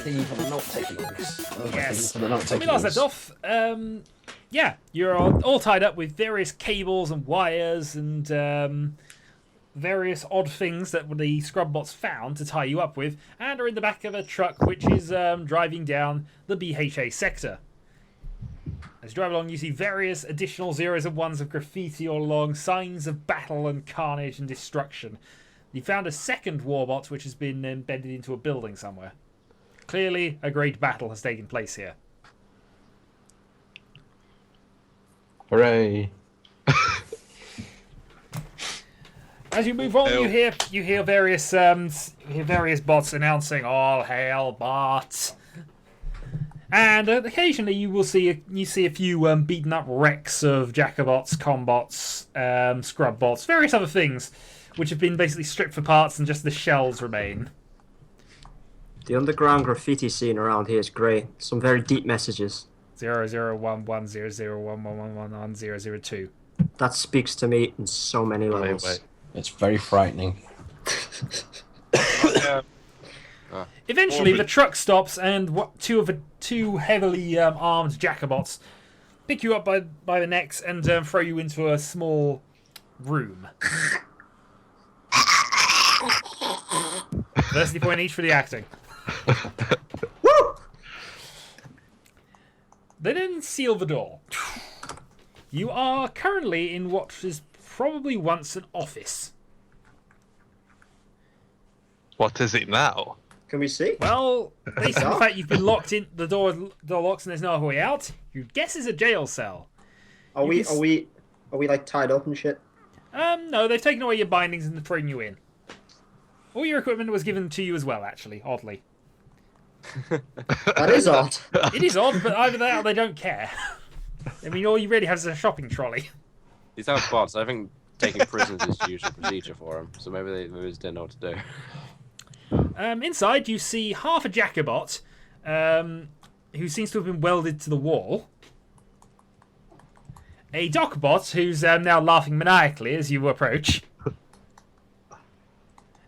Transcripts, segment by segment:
thingy for the note-taking on this. Yes. For the When we last left off, yeah, you're all tied up with various cables and wires and various odd things that the scrub bots found to tie you up with, and are in the back of a truck which is driving down the BHA sector. As you drive along, you see various additional zeros and ones of graffiti all along, signs of battle and carnage and destruction. You found a second warbot which has been embedded into a building somewhere. Clearly, a great battle has taken place here. Hooray! As you move on, you hear various bots announcing "All hail bots," and occasionally you will see a few beaten up wrecks of Jacobots, Combots, Scrub bots, various other things, which have been basically stripped for parts and just the shells remain. The underground graffiti scene around here is great. Some very deep messages. 00110011111002. That speaks to me in so many levels. Wait. It's very frightening. Eventually, the truck stops, and two heavily armed Jacobots pick you up by the necks and throw you into a small room. Diversity point each for the acting. Woo! They then seal the door. You are currently in what is probably once an office. What is it now? Can we see? Well, based on the fact you've been locked in, the door locks and there's no other way out, you'd guess it's a jail cell. Are we like tied up and shit? No, they've taken away your bindings and thrown you in. All your equipment was given to you as well, actually, oddly. That is odd. It is odd, but either that or they don't care. I mean, all you really have is a shopping trolley. These are bots. I think taking prisoners is usual procedure for them, so maybe they just didn't know what to do. Inside, you see half a Jacobot, who seems to have been welded to the wall. A Docbot, who's now laughing maniacally as you approach.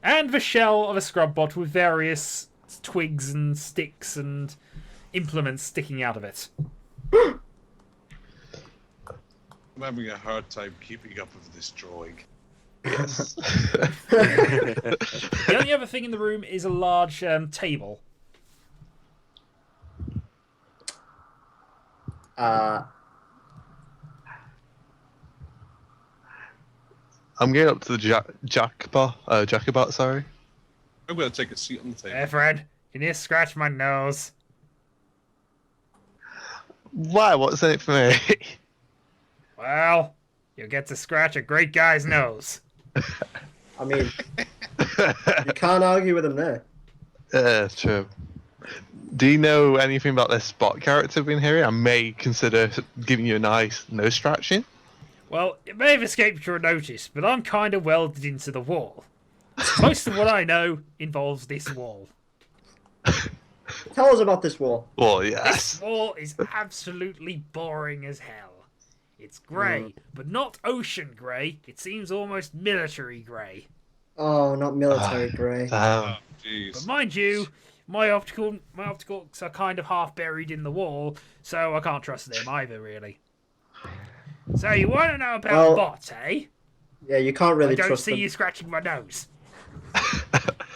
And the shell of a Scrubbot with various twigs and sticks and implements sticking out of it. I'm having a hard time keeping up with this drawing. Yes. The only other thing in the room is a large table. I'm going up to the Jacobot, sorry. I'm going to take a seat on the table. Hey, Fred, can you scratch my nose? Why? What's in it for me? Well, you'll get to scratch a great guy's nose. I mean, you can't argue with him there. Yeah, it's true. Do you know anything about this bot character being here? I may consider giving you a nice nose scratching. Well, it may have escaped your notice, but I'm kind of welded into the wall. Most of what I know involves this wall. Tell us about this wall. Well, yes. This wall is absolutely boring as hell. It's grey, but not ocean grey. It seems almost military grey. Oh, not military grey. Oh, jeez. But mind you, my opticals are kind of half buried in the wall, so I can't trust them either, really. So you want to know about bots, eh? Yeah, you can't really I don't trust see them. you scratching my nose.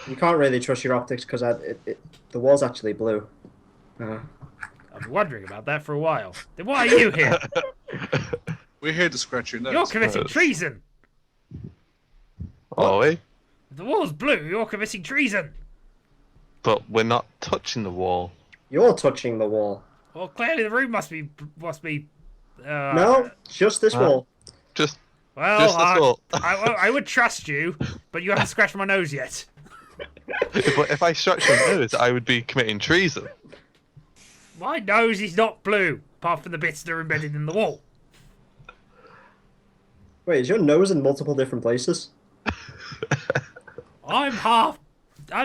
You can't really trust your optics because the wall's actually blue. I've been wondering about that for a while. Then why are you here? We're here to scratch your nose. You're committing treason. Are we? If the wall's blue, you're committing treason. But we're not touching the wall. You're touching the wall. Well, clearly the room must be. No, just this wall. Just Well, this wall. I would trust you, but you haven't scratched my nose yet. if I scratch your nose, I would be committing treason. My nose is not blue, apart from the bits that are embedded in the wall. Wait, is your nose in multiple different places? I've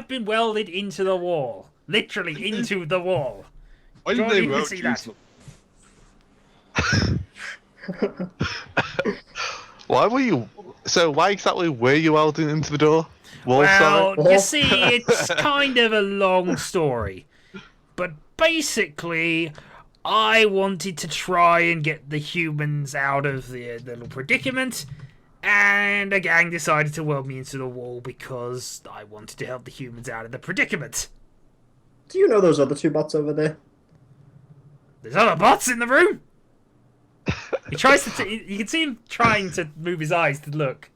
been welded into the wall. Literally into the wall. Why did Don't they even weld see you? that. Why exactly were you welding into the door? Wall Well, side? you see, it's kind of a long story. But basically, I wanted to try and get the humans out of the little predicament, and a gang decided to weld me into the wall because I wanted to help the humans out of the predicament. Do you know those other two bots over there? There's other bots in the room. He tries to. You can see him trying to move his eyes to look.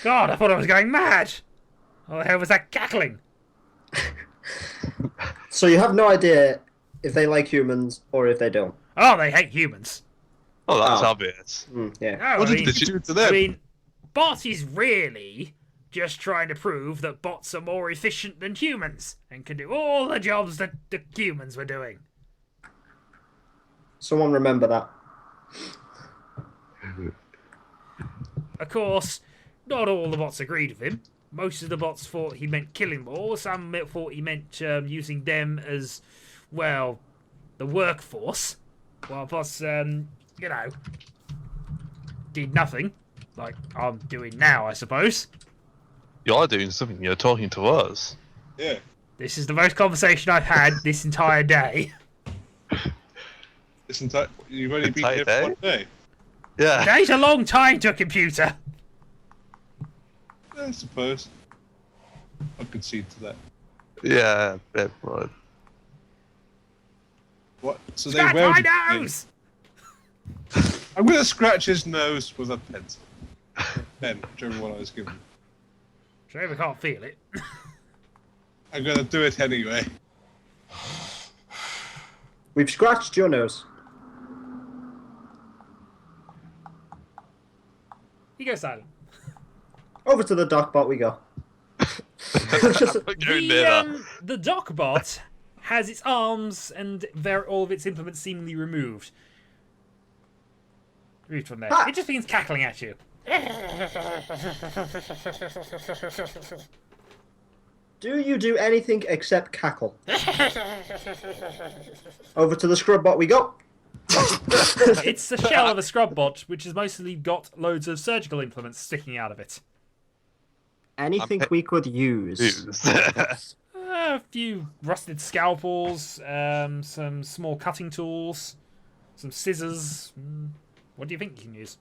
God, I thought I was going mad. What the hell was that cackling? So you have no idea if they like humans or if they don't. Oh, they hate humans. Oh, that's Oh. obvious. Yeah. No, What I did mean, you do to them? I mean, Bot is really just trying to prove that bots are more efficient than humans and can do all the jobs that the humans were doing. Someone remember that. Of course, not all the bots agreed with him. Most of the bots thought he meant killing them all. Some thought he meant using them as, well, the workforce. While bots, did nothing. Like I'm doing now, I suppose. You're doing something. You're talking to us. Yeah. This is the most conversation I've had this entire day. You've only been Entire here day? for 1 day. Yeah. Day's a long time to a computer. I suppose. I'll concede to that. Yeah. A bit more. What? So Scratch they my welded me. nose! I'm gonna scratch his nose with a pencil. Pen, whichever one I was given. Trevor can't feel it. I'm gonna do it anyway. We've scratched your nose. He goes silent. Over to the dock bot we go. The Dockbot has its arms and all of its implements seemingly removed. Removed from there. Ah. It just begins cackling at you. Do you do anything except cackle? Over to the scrub bot we go. It's the shell of a scrub bot, which has mostly got loads of surgical implements sticking out of it. Anything we could use. A few rusted scalpels, some small cutting tools, some scissors. What do you think you can use?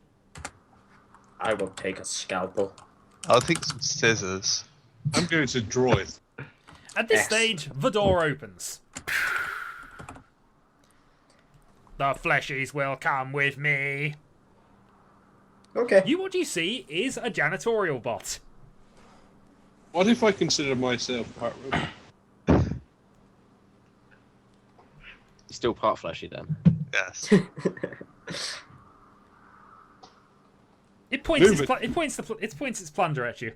I will take a scalpel. I'll take some scissors. I'm going to draw it. At this Yes. stage, the door opens. The fleshies will come with me. Okay. What you see is a janitorial bot. What if I consider myself part robot? You're still part fleshy then. Yes. It points Move it points its plunger at you.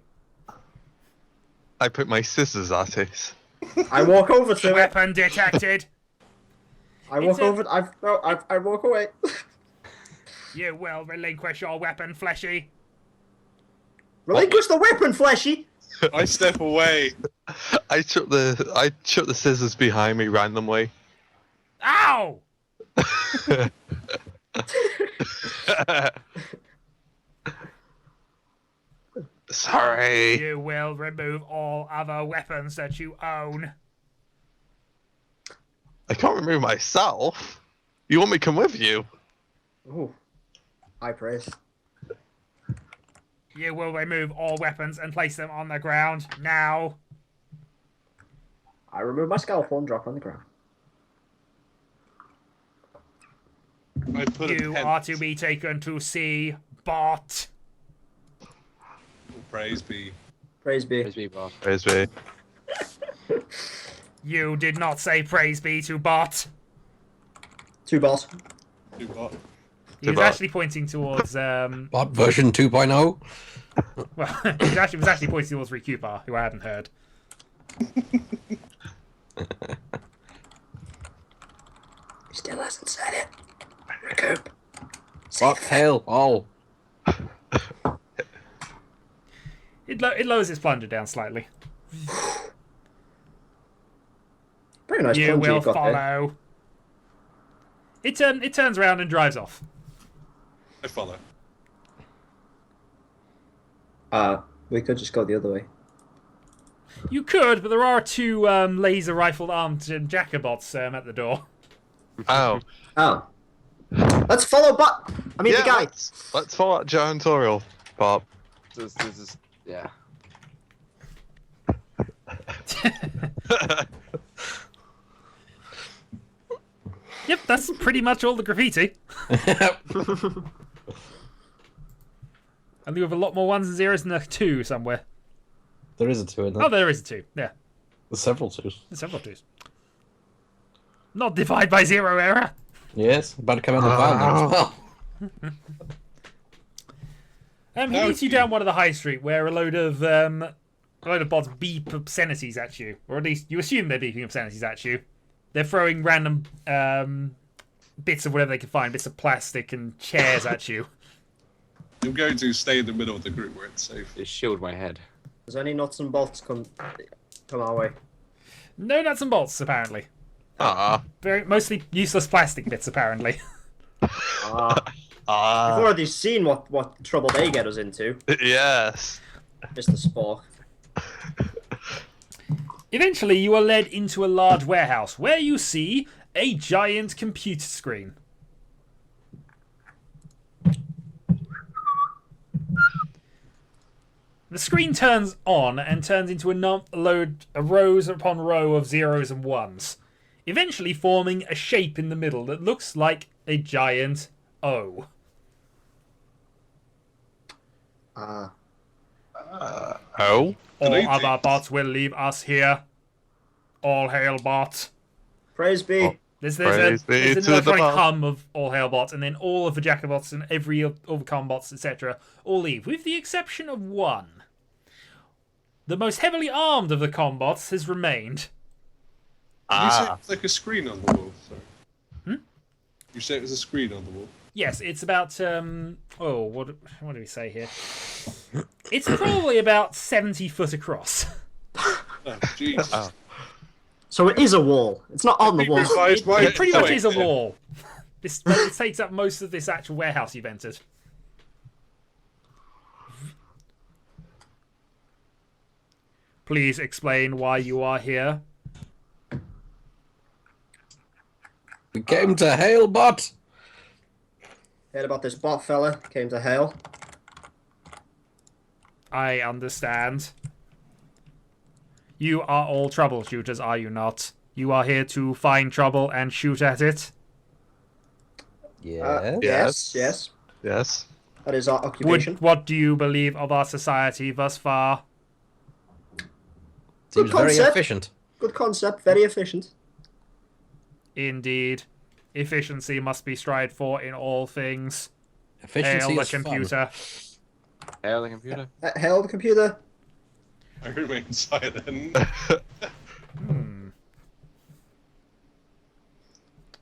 I put my scissors at it. I walk over to it. Weapon detected. I walk It's a- over. I walk away. You will relinquish your weapon, fleshy. Relinquish the weapon, fleshy. I step away. I chuck the scissors behind me randomly. Ow! Sorry. You will remove all other weapons that you own. I can't remove myself. You want me to come with you? Ooh. High praise. You will remove all weapons and place them on the ground now. I remove my scalpel and drop on the ground. I put a You pen. are to be taken to see Bot. Praise be. Praise be. Praise be, boss. Praise be. You did not say praise be to Bot. Two balls. Do what? He was Bot. actually pointing towards Bot version 2.0. well, he was actually pointing towards Recupar, who I hadn't heard. He still hasn't said it. Recoup. Bot tail. Oh. It lowers its plunger down slightly. Very nice You plunger will you've got there. follow. It turns around and drives off. I follow. We could just go the other way. You could, but there are two laser rifled armed Jackabots at the door. Oh. Oh. Let's follow Bot. I mean, Yeah, the guy. let's follow that giantorial, Bob. This is yeah. Yep, that's pretty much all the graffiti. And you have a lot more ones and zeros than a 2 somewhere. There is a 2 in there. Oh, there is a 2. Yeah, There's several 2s. there's several 2s. Not divide by 0 error. Yes, about to come out of the van now as well. He leads you down one of the high street where a load of bots beep obscenities at you, or at least you assume they're beeping obscenities at you. They're throwing random bits of whatever they can find, bits of plastic and chairs at you. I'm going to stay in the middle of the group where it's safe. Just shield my head. Does any nuts and bolts come our way? No nuts and bolts, apparently. Ah. Mostly useless plastic bits, apparently. I've already seen what trouble they get us into. Yes. Mr. Spork. Eventually, you are led into a large warehouse where you see a giant computer screen. The screen turns on and turns into a rows upon row of zeros and ones, eventually forming a shape in the middle that looks like a giant O. Oh. All Deleting. other bots will leave us here. All hail bots. Praise be. Oh. There's Praise be an to the electronic bots. hum of all hail bots, and then all of the Jackabots and all the combots, etc., all leave, with the exception of one. The most heavily armed of the combots has remained. You say it's like a screen on the wall. Sorry. Hmm? You say it was a screen on the wall. Yes, it's about what do we say here? It's probably about 70 foot across. Oh, Jesus. Oh. So it is a wall. It's not on the wall. It pretty much is a wall. This it takes up most of this actual warehouse you've entered. Please explain why you are here. We came to hail bot. Heard about this bot fella. Came to hail. I understand. You are all troubleshooters, are you not? You are here to find trouble and shoot at it? Yeah. Yes. Yes. Yes. That is our occupation. What do you believe of our society thus far? Seems very concept. efficient. Good concept. Very efficient. Indeed. Efficiency must be strived for in all things. Efficiency Hail the is fun. computer. Hail the computer. Hail the computer. I remain silent.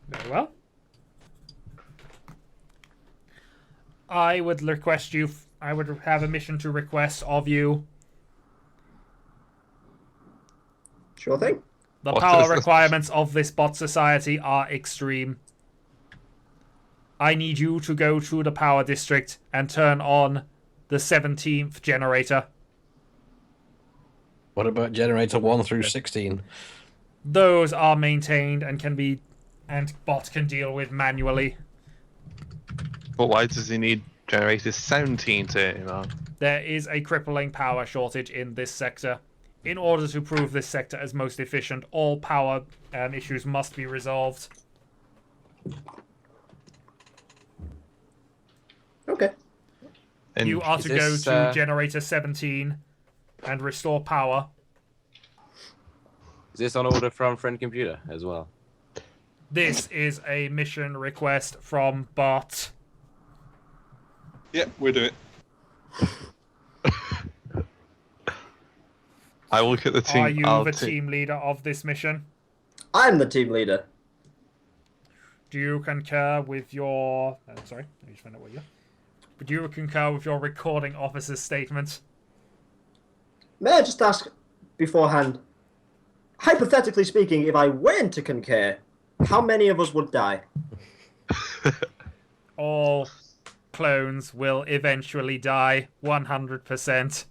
Very well. I would request you. I would have a mission to request of you. Sure thing. The What power is this? requirements of this bot society are extreme. I need you to go to the power district and turn on the 17th generator. What about generator 1 through 16? Those are maintained and bot can deal with manually. But why does he need generator 17 to hit him on? There is a crippling power shortage in this sector. In order to prove this sector as most efficient, all power issues must be resolved. Okay. And You are is to go this, to generator 17 and restore power. Is this on order from friend computer as well? This is a mission request from Bot. Yep, we'll do it. I will look at the team. Are you I'll the ta- team leader of this mission? I'm the team leader. Do you concur with your... sorry, let me just find out what you're... Do you concur with your recording officer's statement? May I just ask beforehand, hypothetically speaking, if I weren't to concur, how many of us would die? All clones will eventually die, 100%.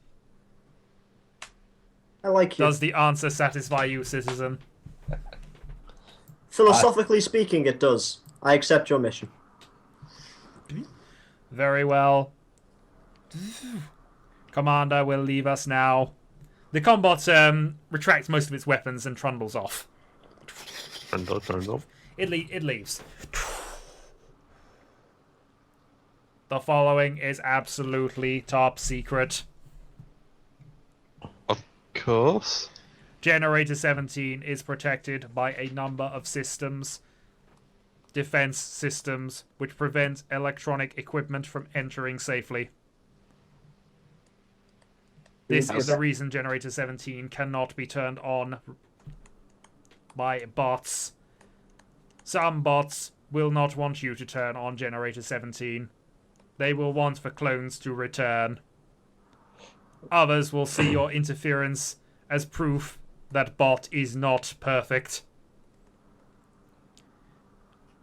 I like you. Does the answer satisfy you, citizen? Philosophically speaking, it does. I accept your mission. Very well. Commander will leave us now. The combot retracts most of its weapons and trundles off. Trundle. It leaves. The following is absolutely top secret. Of course. Generator 17 is protected by a number of systems. Defense systems which prevent electronic equipment from entering safely. This is the reason Generator 17 cannot be turned on by bots. Some bots will not want you to turn on Generator 17. They will want the clones to return. Others will see your interference as proof that bot is not perfect.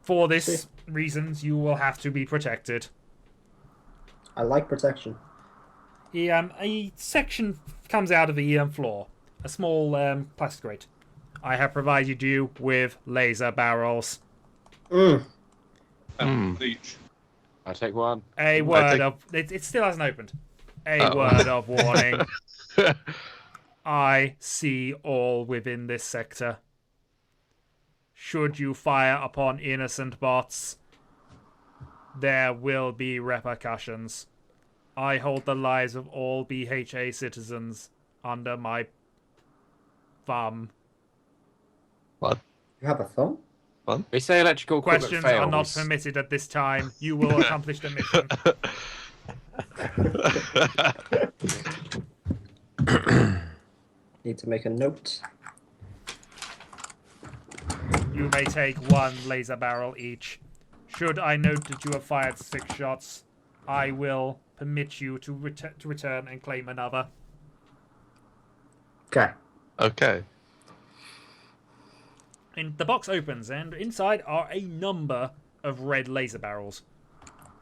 For this reasons, you will have to be protected. I like protection. A section comes out of the floor. A small plastic grate. I have provided you with laser barrels. Each. I take one. A word of... It still hasn't opened. A word of warning. I see all within this sector. Should you fire upon innocent bots, there will be repercussions. I hold the lives of all BHA citizens under my thumb. What? You have a thumb? We say electrical equipment Questions fails. are not permitted at this time. You will accomplish the mission. Need to make a note. You may take one laser barrel each. Should I note that you have fired 6 shots, I will permit you to return and claim another. Okay. Okay. And the box opens, and inside are a number of red laser barrels.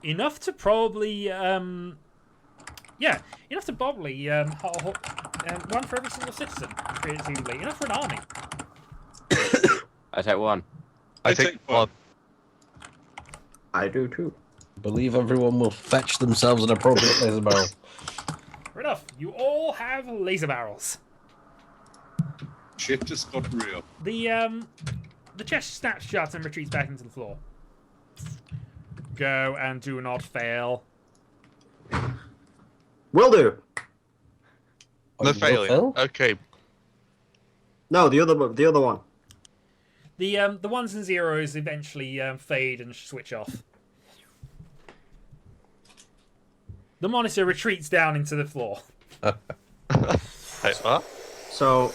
Enough to probably, enough to probably, one for every single citizen, presumably. Enough for an army. I take one. I take one. I do too. Believe everyone will fetch themselves an appropriate laser barrel. Fair enough. You all have laser barrels. Shit just got real. The chest snaps shut and retreats back into the floor. Go and do not fail. Will do. No failing. fail? Okay. No, the other one. The ones and zeros eventually fade and switch off. The monitor retreats down into the floor. Hey, what? So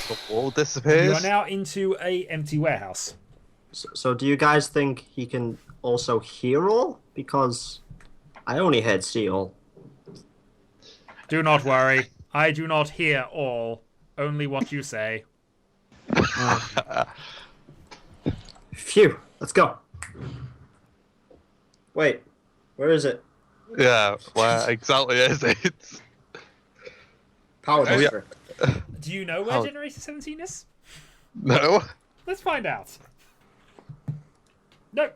The wall You disappears. are now into a empty warehouse. So do you guys think he can also hear all? Because I only heard see all. Do not worry. I do not hear all. Only what you say. Phew. Let's go. Wait. Where is it? Yeah, where exactly is it? Power Oh, yeah. district. Do you know where Oh. Generator 17 is? No. Let's find out. No.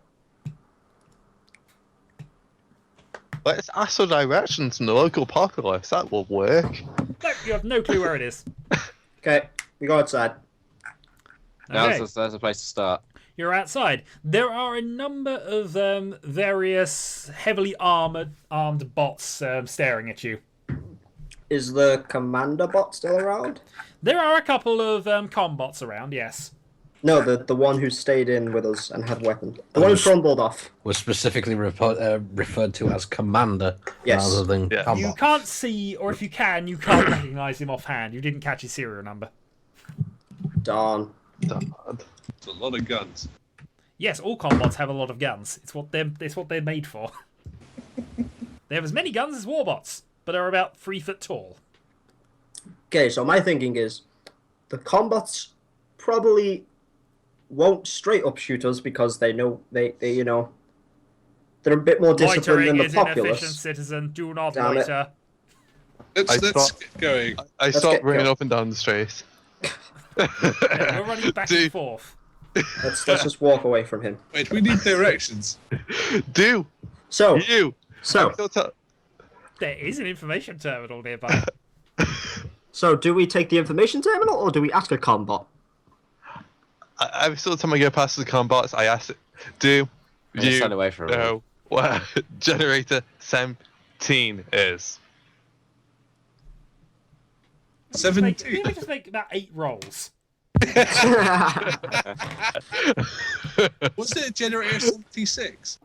Let's ask for directions in the local populace. That will work. No, you have no clue where it is. Okay. We go outside. Okay. There's a place to start. You're outside. There are a number of various heavily armed bots staring at you. Is the commander bot still around? There are a couple of combots around, yes. No, the one who stayed in with us and had weapon. The one who crumbled off. Was specifically referred to as Commander Yes. rather than Yeah. Combat. You can't see, or if you can, you can't recognise him offhand. You didn't catch his serial number. Darn. It's a lot of guns. Yes, all combots have a lot of guns. It's what they're made for. They have as many guns as warbots, but are about 3 foot tall. Okay, so my thinking is the combats probably won't straight up shoot us because they know they you know they're a bit more disciplined Loitering than the is inefficient, populace. citizen. Do not Damn it. loiter. Let's get going. I Let's stopped get running going. up and down the street. We're running back and forth. Let's just walk away from him. Wait, we need directions. Do So, you? so, I'm still ta- There is an information terminal nearby. so, do we take the information terminal or do we ask a combot? Every single time I go past the combots, I ask it, do I'm gonna you stand away from him. know what generator 17 is? 17. Maybe just make about 8 rolls. Was it generator 76?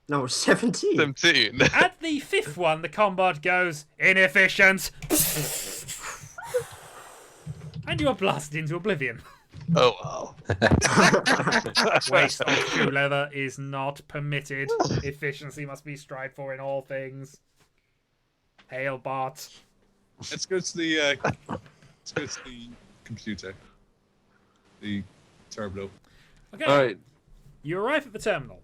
No, 17. 17. At the 5th one, the combat goes inefficient, and you are blasted into oblivion. Oh well. Waste of shoe leather is not permitted. Efficiency must be strived for in all things. Hail bot. Let's go to the computer. The terminal. Okay, Alright. you arrive at the terminal.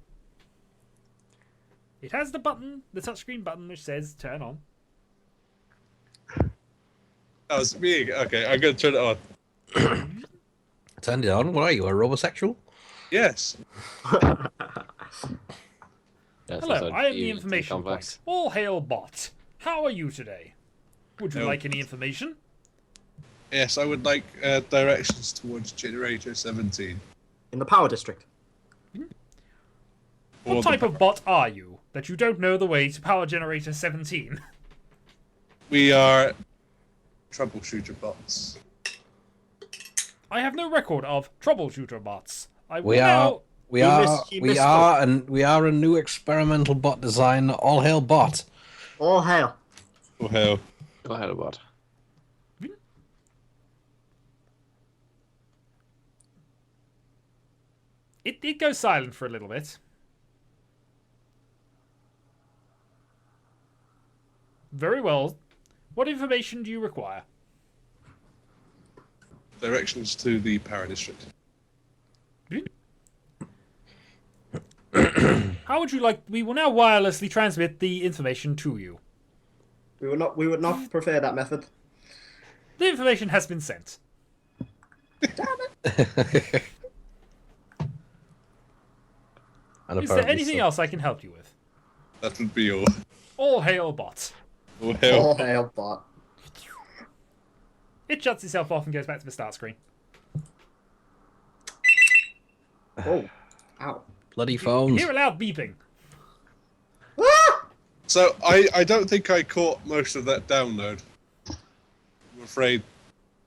It has the button, the touchscreen button, which says turn on. Oh, it's me. Okay, I'm gonna turn it on. Turned it on. What are you, a robosexual? Yes. Yeah, it's Hello, also I am the too information complex. point. All hail bot. How are you today? Would you No. like any information? Yes, I would like directions towards generator 17. In the power district. What Or type of bot are you that you don't know the way to power generator 17? We are troubleshooter bots. I have no record of troubleshooter bots. I will We are You a new experimental bot design. All hail bot. All hail. Oh hell. Go ahead, bot. It goes silent for a little bit. Very well. What information do you require? Directions to the power district. How would you like... We will now wirelessly transmit the information to you. We would not prefer that method. The information has been sent. And Is there apparently anything so. else I can help you with? That would be all. All hail bot. Oh All hell. hail bot. It shuts itself off and goes back to the start screen. Oh. Ow. Bloody You phones. hear a loud beeping. Ah! So I don't think I caught most of that download. I'm afraid.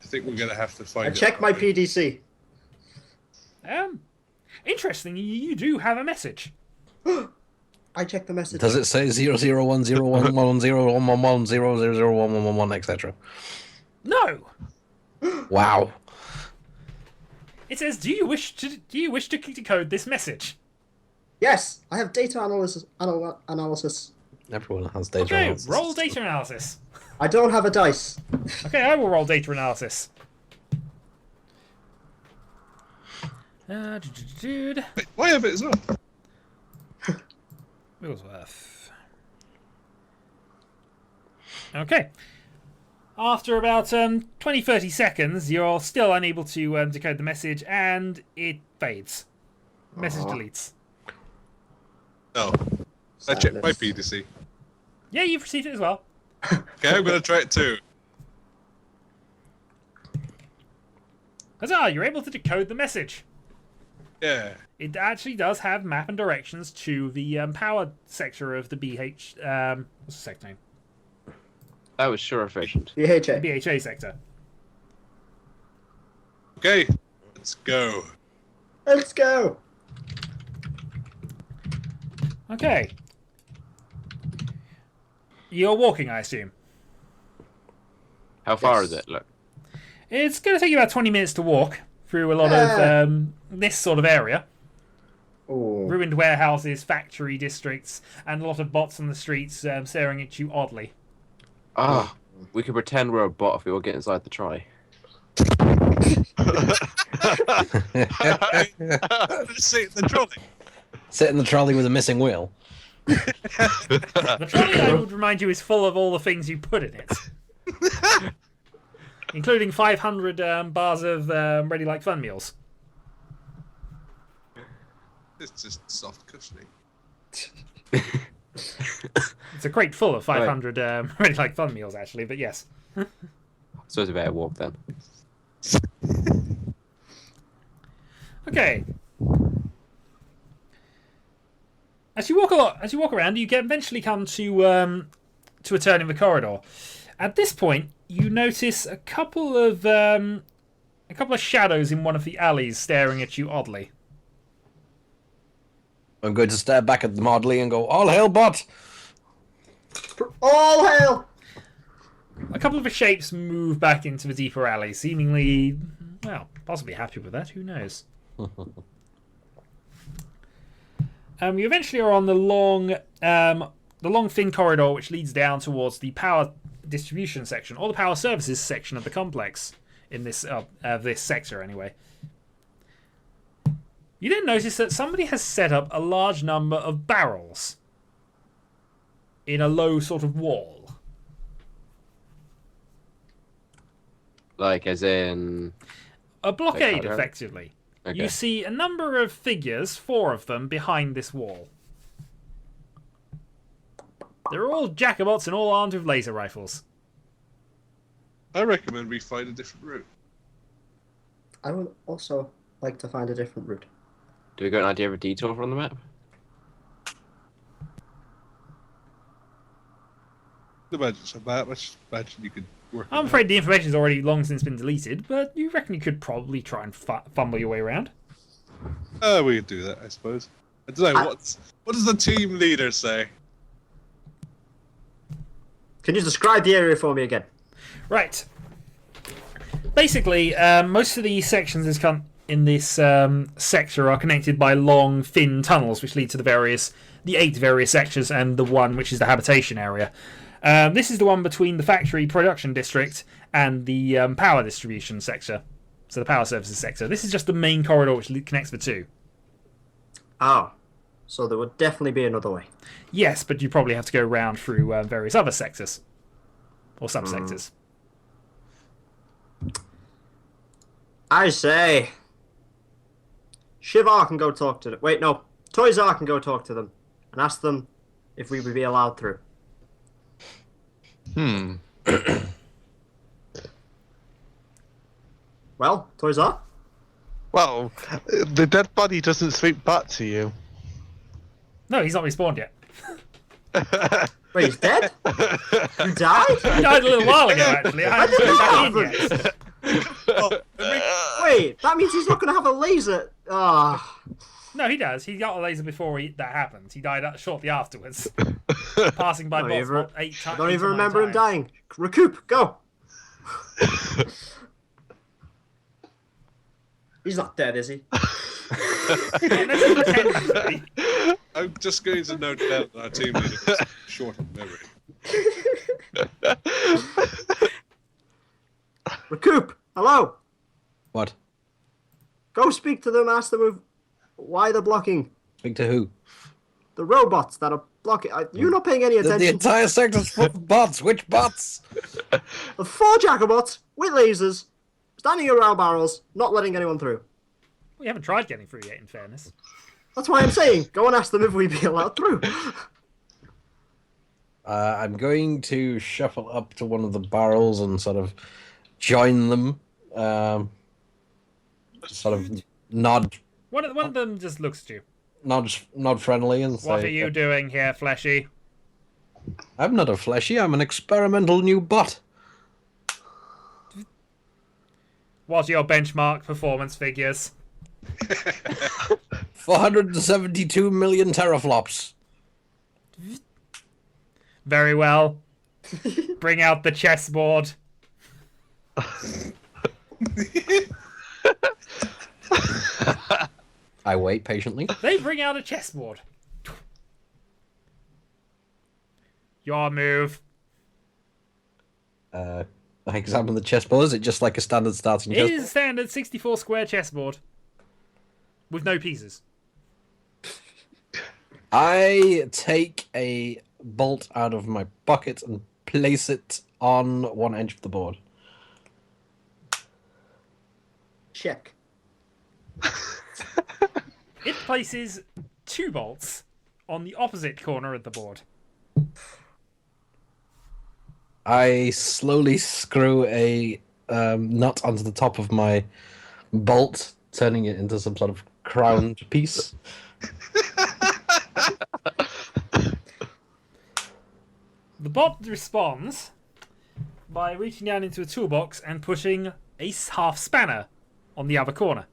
I think we're gonna have to find I it. checked my PDC. Interestingly, you do have a message. I checked the message. Does it say 00101111011001111, etc.? No. Wow. It says, "Do you wish to decode this message?" Yes, I have data analysis. Everyone has data Okay, analysis. roll data analysis. I don't have a dice. Okay, I will roll data analysis. Wait, why have it as well? Wigglesworth. Okay. After about 20-30 seconds, you're still unable to decode the message, and it fades. Message deletes. No. I checked my Sadness. PDC. Yeah, you've received it as well. Okay, I'm gonna try it too. Huzzah! You're able to decode the message. Yeah. It actually does have map and directions to the power sector of the BH. What's the sector name? That was sure efficient. BHA. BHA sector. Okay, let's go. Let's go. Okay. You're walking, I assume. How far Yes. is it? Look. It's going to take you about 20 minutes to walk through a lot of this sort of area. Ooh. Ruined warehouses, factory districts, and a lot of bots on the streets staring at you oddly. Ah, we could pretend we're a bot if we all get inside the trolley. Let's see the trolley. Sit in the trolley with a missing wheel. The trolley, I would remind you, is full of all the things you put in it. Including 500 bars of Ready Like Fun meals. It's just soft cushioning. It's a crate full of 500 Ready Like Fun meals, actually, but yes. So it's a better walk then. Okay. As you walk around, you eventually come to a turn in the corridor. At this point, you notice a couple of shadows in one of the alleys staring at you oddly. I'm going to stare back at them oddly and go, all hail, bot! All hail! A couple of the shapes move back into the deeper alley, seemingly, well, possibly happy with that. Who knows? You eventually are on the long thin corridor which leads down towards the power distribution section, or the power services section of the complex in this sector, anyway. You then notice that somebody has set up a large number of barrels in a low sort of wall. Like, as in... A blockade, Like, effectively. Okay. You see a number of figures, 4 of them, behind this wall. They're all Jacobots and all armed with laser rifles. I recommend we find a different route. I would also like to find a different route. Do we got an idea of a detour from the map? Imagine so bad. Let's imagine you could work. I'm afraid the information's already long since been deleted, but you reckon you could probably try and fumble your way around? We could do that, I suppose. I don't know. What does the team leader say? Can you describe the area for me again? Right. Basically, most of the sections in this sector are connected by long, thin tunnels, which lead to the 8 various sectors and the one which is the habitation area. This is the one between the factory production district and the power distribution sector. So the power services sector. This is just the main corridor which connects the two. Oh. So there would definitely be another way. Yes, but you probably have to go round through various other sectors. Or subsectors. I say... SHIV-R can go talk to them. Wait, no. TOYS-R can go talk to them. And ask them if we would be allowed through. Well, TOYS-R? Well, the dead body doesn't speak back to you. No, he's not respawned yet. Wait, he's dead? He died? He died a little while ago, actually. I haven't put him back in yet. Wait, that means he's not going to have a laser. Ah. No, he does. He got a laser before that happened. He died shortly afterwards. Passing by bots about 8 times. I don't even remember him dying. Recoup, go! He's not dead, is he? I'm just going to note down that our team leader is short of memory. Recoup, hello! What? Go speak to them, ask them why they're blocking. Speak to who? The robots that are blocking. You're not paying any attention. The entire sector's full of bots. Which bots? The 4 Jacobots with lasers, standing around barrels, not letting anyone through. We haven't tried getting through yet, in fairness. That's why I'm saying, go and ask them if we'd be allowed through. I'm going to shuffle up to one of the barrels and sort of join them. Sort of nod. One of them just looks at you. Nod friendly and say, What are you doing here, Fleshy? I'm not a fleshy, I'm an experimental new bot. What are your benchmark performance figures? 472 million teraflops. Very well. Bring out the chessboard. I wait patiently. They bring out a chessboard. Your move. I examine the chessboard. Is it just like a standard starting It chessboard? is a standard 64 square chessboard. With no pieces. I take a bolt out of my pocket and place it on one edge of the board. Check. It places 2 bolts on the opposite corner of the board. I slowly screw a nut onto the top of my bolt, turning it into some sort of crowned piece. The bot responds by reaching down into a toolbox and pushing a half spanner on the other corner.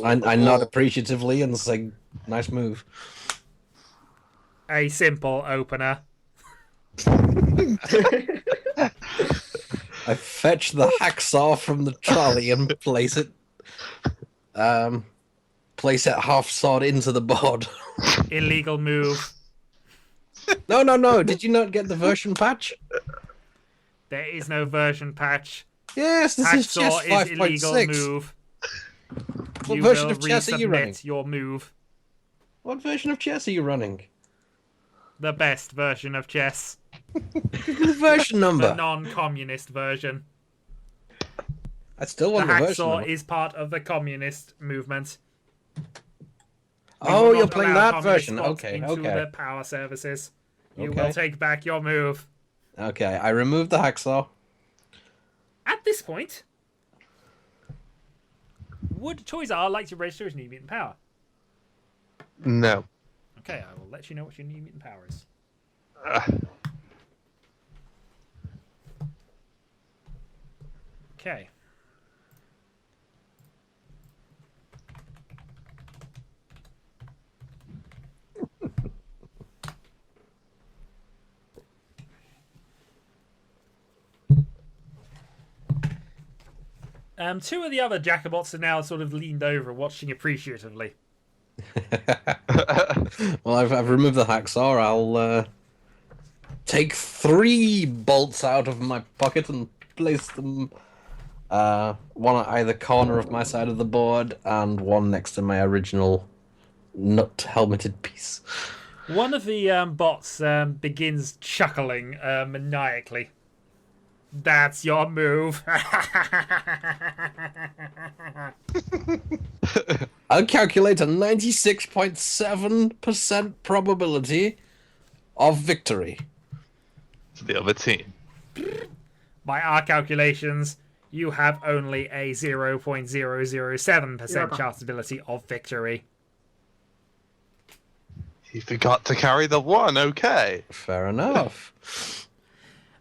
I nod appreciatively and say, nice move. A simple opener. I fetch the hacksaw from the trolley and place it half sawed into the board. Illegal move. No. Did you not get the version patch? There is no version patch. Yes, this is Hacksaw chess is illegal 5.6. move. What You version will of chess are you running? resubmit your move. What version of chess are you running? The best version of chess. The version The number. non-communist version. I still The want the version hacksaw number. is part of the communist movement. We Oh, will you're not playing allow that communist version. bots Okay, into okay. the power services. You Okay. will take back your move. Okay, I removed the hacksaw. At this point, would TOYS-R like to register as new mutant power? No. Okay, I will let you know what your new mutant power is. Okay. Two of the other Jacobots are now sort of leaned over, watching appreciatively. Well, I've removed the hacksaw. I'll take 3 bolts out of my pocket and place them one at either corner of my side of the board and one next to my original nut helmeted piece. One of the bots begins chuckling maniacally. That's your move. I'll calculate a 96.7% probability of victory. To the other team. By our calculations, you have only a 0.007% chanceability of victory. He forgot to carry the 1, okay. Fair enough.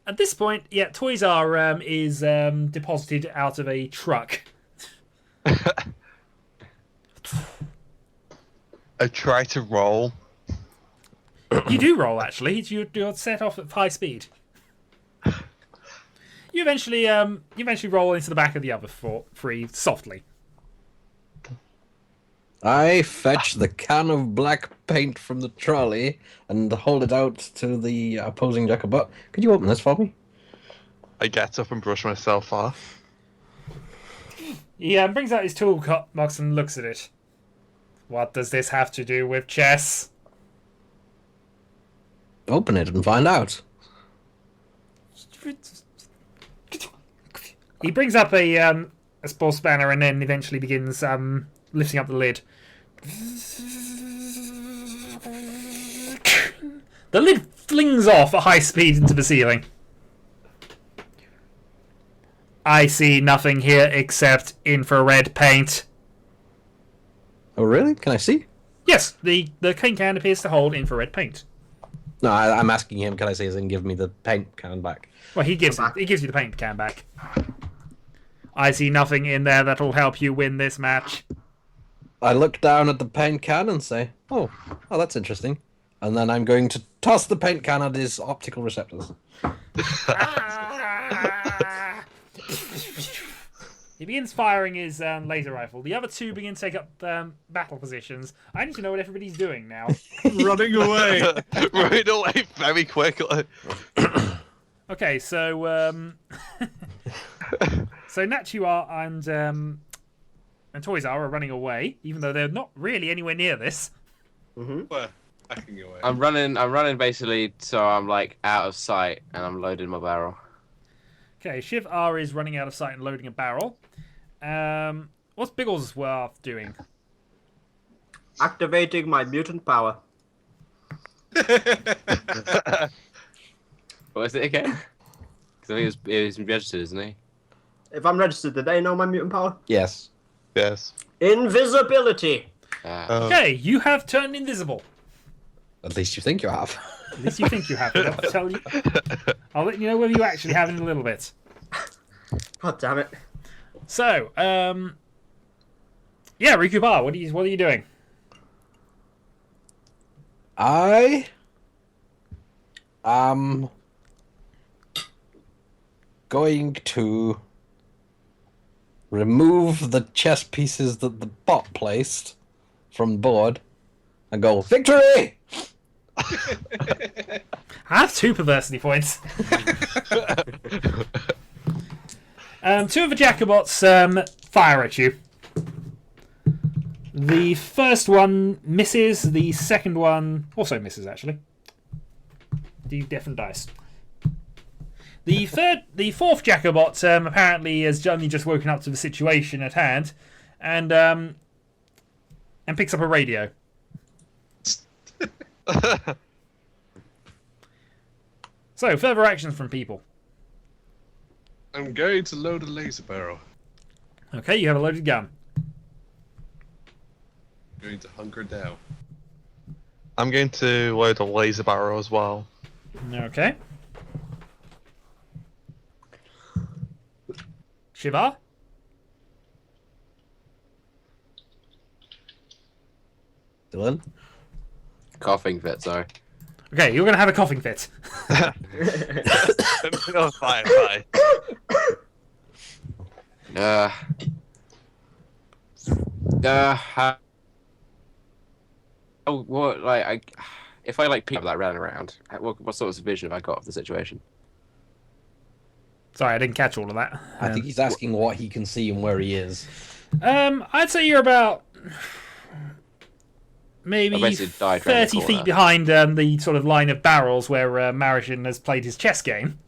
At this point, yeah, TOYS-R is deposited out of a truck. I try to roll. You do roll, actually. You're set off at high speed. You eventually roll into the back of the other 3 softly. I fetch the can of black paint from the trolley and hold it out to the opposing Jacobot. Could you open this for me? I get up and brush myself off. He brings out his toolbox and looks at it. What does this have to do with chess? Open it and find out. He brings up a small spanner and then eventually begins lifting up the lid. The lid flings off at high speed into the ceiling. I see nothing here except infrared paint. Oh, really? Can I see? Yes, the paint can appears to hold infrared paint. No, I'm asking him, can I see as in give me the paint can back? Well, he gives you the paint can back. I see nothing in there that'll help you win this match. I look down at the paint can and say, oh, that's interesting. And then I'm going to toss the paint can at his optical receptors. He begins firing his laser rifle. The other 2 begin to take up battle positions. I need to know what everybody's doing now. Running away. Running away very quickly. Okay, so so NATU-R and TOYS-R are running away, even though they're not really anywhere near this. Where? Hacking away. I'm running basically, so I'm like out of sight, and I'm loading my barrel. Okay, SHIV-R is running out of sight and loading a barrel. What's BIGGLESW-R-OTH doing? Activating my mutant power. What is it again? Because I think it was registered, isn't he? If I'm registered, did they know my mutant power? Yes. Yes. Invisibility. Okay, you have turned invisible. At least you think you have. At least you think you have. I'll let you know whether you actually have in a little bit. God damn it. So, yeah, Rikubar, what are you doing? I am going to remove the chess pieces that the bot placed from the board and go, victory! I have 2 perversity points. Two of the Jacobots fire at you. The first one misses. The second one also misses, actually. Do different dice. The fourth Jacobot apparently has only just woken up to the situation at hand, and picks up a radio. So, further actions from people. I'm going to load a laser barrel. Okay, you have a loaded gun. Going to hunker down. I'm going to load a laser barrel as well. Okay. Shiva? Dylan? Coughing fit, sorry. Okay, you're going to have a coughing fit. Oh, fine. What, like, if I, like, people that ran around, what sort of vision have I got of the situation? Sorry, I didn't catch all of that. I think he's asking what he can see and where he is. I'd say you're about maybe basically died round the 30 feet corner. behind the sort of line of barrels where Marishin has played his chess game.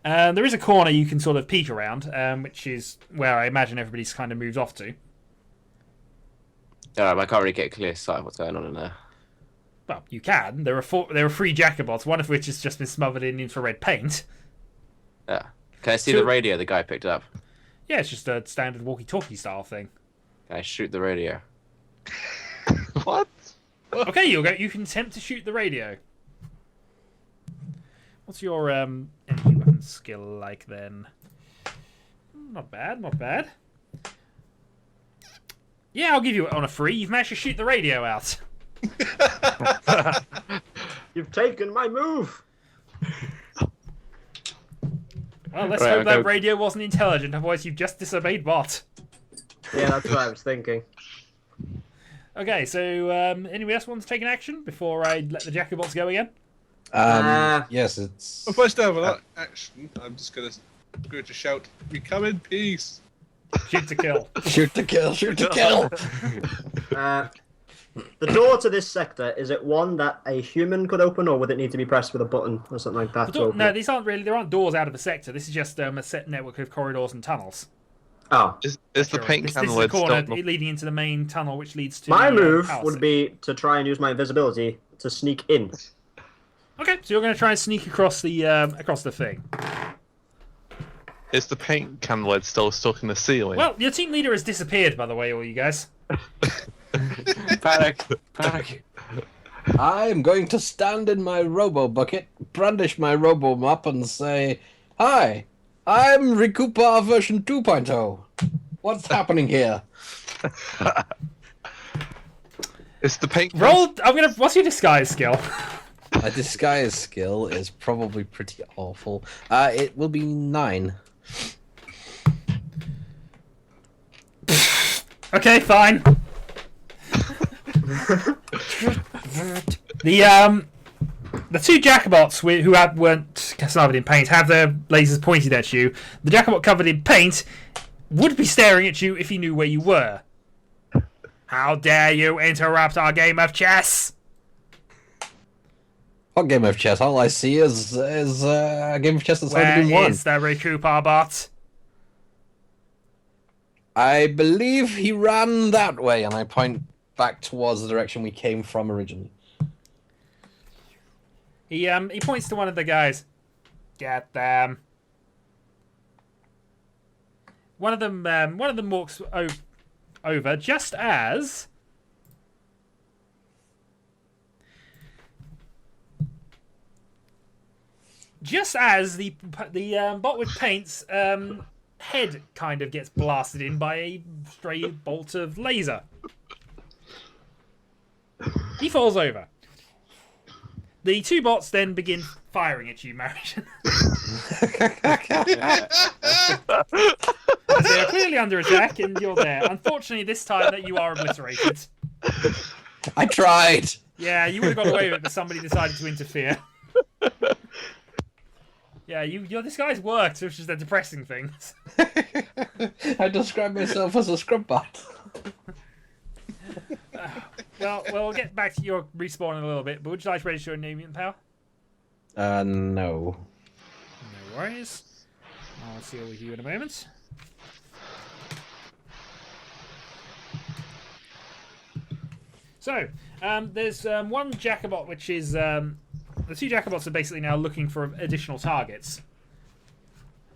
There is a corner you can sort of peek around, which is where I imagine everybody's kind of moved off to. I can't really get a clear sight of what's going on in there. Well, you can. There are 3 Jacobots, one of which has just been smothered in infrared paint. Yeah. Can I see So- the radio the guy picked up? Yeah, it's just a standard walkie-talkie style thing. Can I shoot the radio? What? Okay, you can attempt to shoot the radio. What's your energy weapon skill like then? Not bad, not bad. Yeah, I'll give you it on a free. You've managed to shoot the radio out. You've taken my move. Well, let's Right, hope I'll that go- radio wasn't intelligent, otherwise you've just disobeyed BOT. Yeah, that's what I was thinking. Okay, so anybody else wants to take an action before I let the Jacobots go again? Yes, it's... Well, first down, without action, I'm just going to shout, "We come in peace." Shoot to kill. Shoot to kill, shoot to kill! The door to this sector, is it one that a human could open, or would it need to be pressed with a button or something like that? to open No, it? these aren't really. There aren't doors out of the sector. This is just a set network of corridors and tunnels. Oh. Is the paint This is candle the lid corner still... leading into the main tunnel, which leads to My the, move power would stick. be to try and use my invisibility to sneak in. Okay, so you're going to try and sneak across the thing. Is the paint candle lid still stuck in the ceiling? Well, your team leader has disappeared, by the way, all you guys. Panic! Panic! I'm going to stand in my robo bucket, brandish my robo mop, and say, "Hi, I'm Rikupa version 2.0. What's happening here?" Is the paint Roll. What's your disguise skill? My disguise skill is probably pretty awful. It will be 9. Okay, fine. The 2 Jacobots who weren't smothered in paint have their lasers pointed at you. The Jacobot covered in paint would be staring at you if he knew where you were. How dare you interrupt our game of chess? What game of chess? All I see is a game of chess that's Where already been won. is the recouper bot? I believe he ran that way, and I point back towards the direction we came from originally. He points to one of the guys. Get them. One of them walks over just as the bot with paint's head kind of gets blasted in by a stray bolt of laser. He falls over. The two bots then begin firing at you, Marion. As they are clearly under attack, and you're there. Unfortunately, this time that you are obliterated. I tried. Yeah, you would have got away with it, but somebody decided to interfere. Yeah, your disguise worked, which is the depressing things. I describe myself as a scrub bot. Well, we'll get back to your respawn in a little bit, but would you like to register your name and power? No. No worries. I'll see with you in a moment. So, there's one Jacobot, which is... the two Jacobots are basically now looking for additional targets.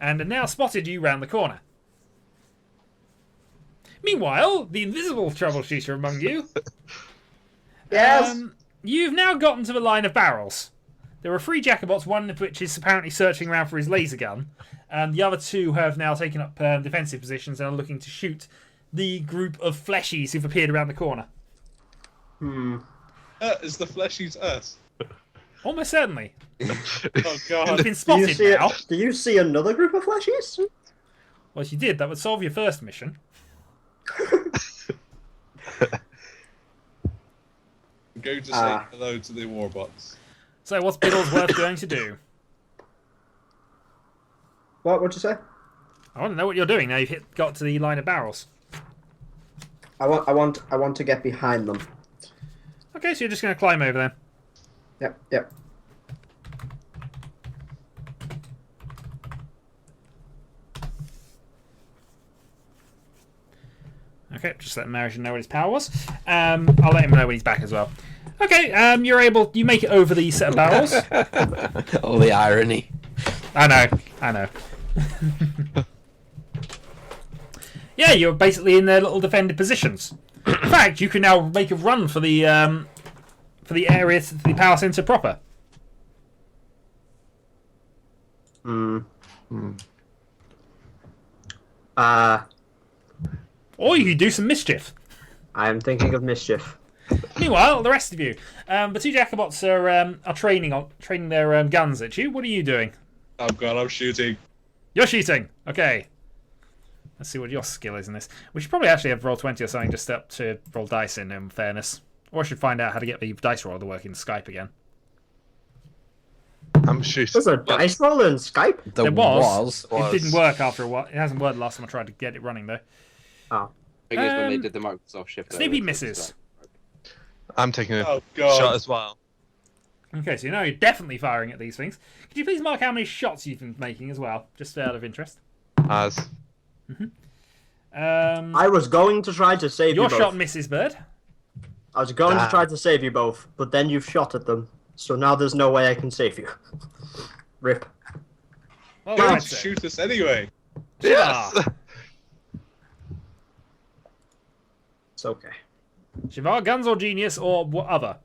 And have now spotted you round the corner. Meanwhile, the invisible troubleshooter among you... Yes. You've now gotten to the line of barrels. There are 3 Jacobots, one of which is apparently searching around for his laser gun. And the other 2 have now taken up defensive positions and are looking to shoot the group of fleshies who've appeared around the corner. Is the fleshies us? Almost certainly. Oh god. You've been spotted now. Do you see another group of fleshies? Well, if you did, that would solve your first mission. I'm going to say hello to the warbots. So, what's BIGGLESW-R-OTH going to do? What'd you say? I want to know what you're doing now you've got to the line of barrels. I want to get behind them. Okay, so you're just going to climb over there. Yep. Okay, just let Marion know what his power was. I'll let him know when he's back as well. Okay, you make it over the set of barrels. Oh, the irony. I know. Yeah, you're basically in their little defended positions. In fact, you can now make a run for the area, to the power center proper. Or you could do some mischief. I'm thinking of mischief. Meanwhile, the rest of you, the two Jacobots are training their guns at you. What are you doing? Oh god, I'm shooting. You're shooting. Okay. Let's see what your skill is in this. We should probably actually have roll 20 or something just up to roll dice in fairness. Or I should find out how to get the dice roll to work in Skype again. I'm shooting. There's a dice roll in Skype? There was. It didn't work after a while. It hasn't worked last time I tried to get it running though. Oh. Thing is, when they did the Microsoft shift. Snoopy misses. I'm taking a Oh god. shot as well. Okay, so you know you're definitely firing at these things. Could you please mark how many shots you've been making as well, just out of interest? As I was going to try to save you Your both. shot misses, Bird. I was going to try to save you both, but then you've shot at them. So now there's no way I can save you. Rip. Well, Going right, to so. shoot us anyway. yes. It's okay. SHIV-R, guns or genius or what other?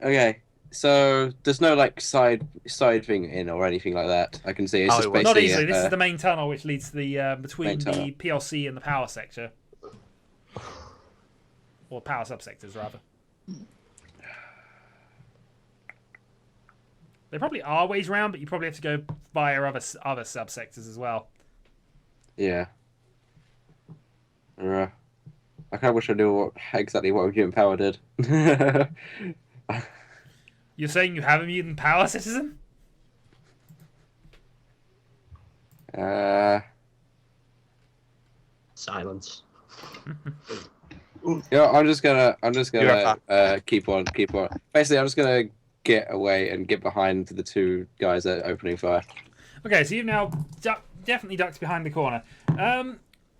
Okay. So there's no like side thing in or anything like that. I can see it's just well, Not basically easily. This is the main tunnel which leads to the between Main tunnel. the PLC and the power sector, or power subsectors rather. There probably are ways around, but you probably have to go via other subsectors as well. Yeah. I kind of wish I knew exactly what mutant power did. You're saying you have a mutant power, citizen? Silence. Yeah, I'm just gonna Yeah. keep on. Basically, I'm just gonna get away and get behind the two guys that are opening fire. Okay, so you've now definitely ducked behind the corner.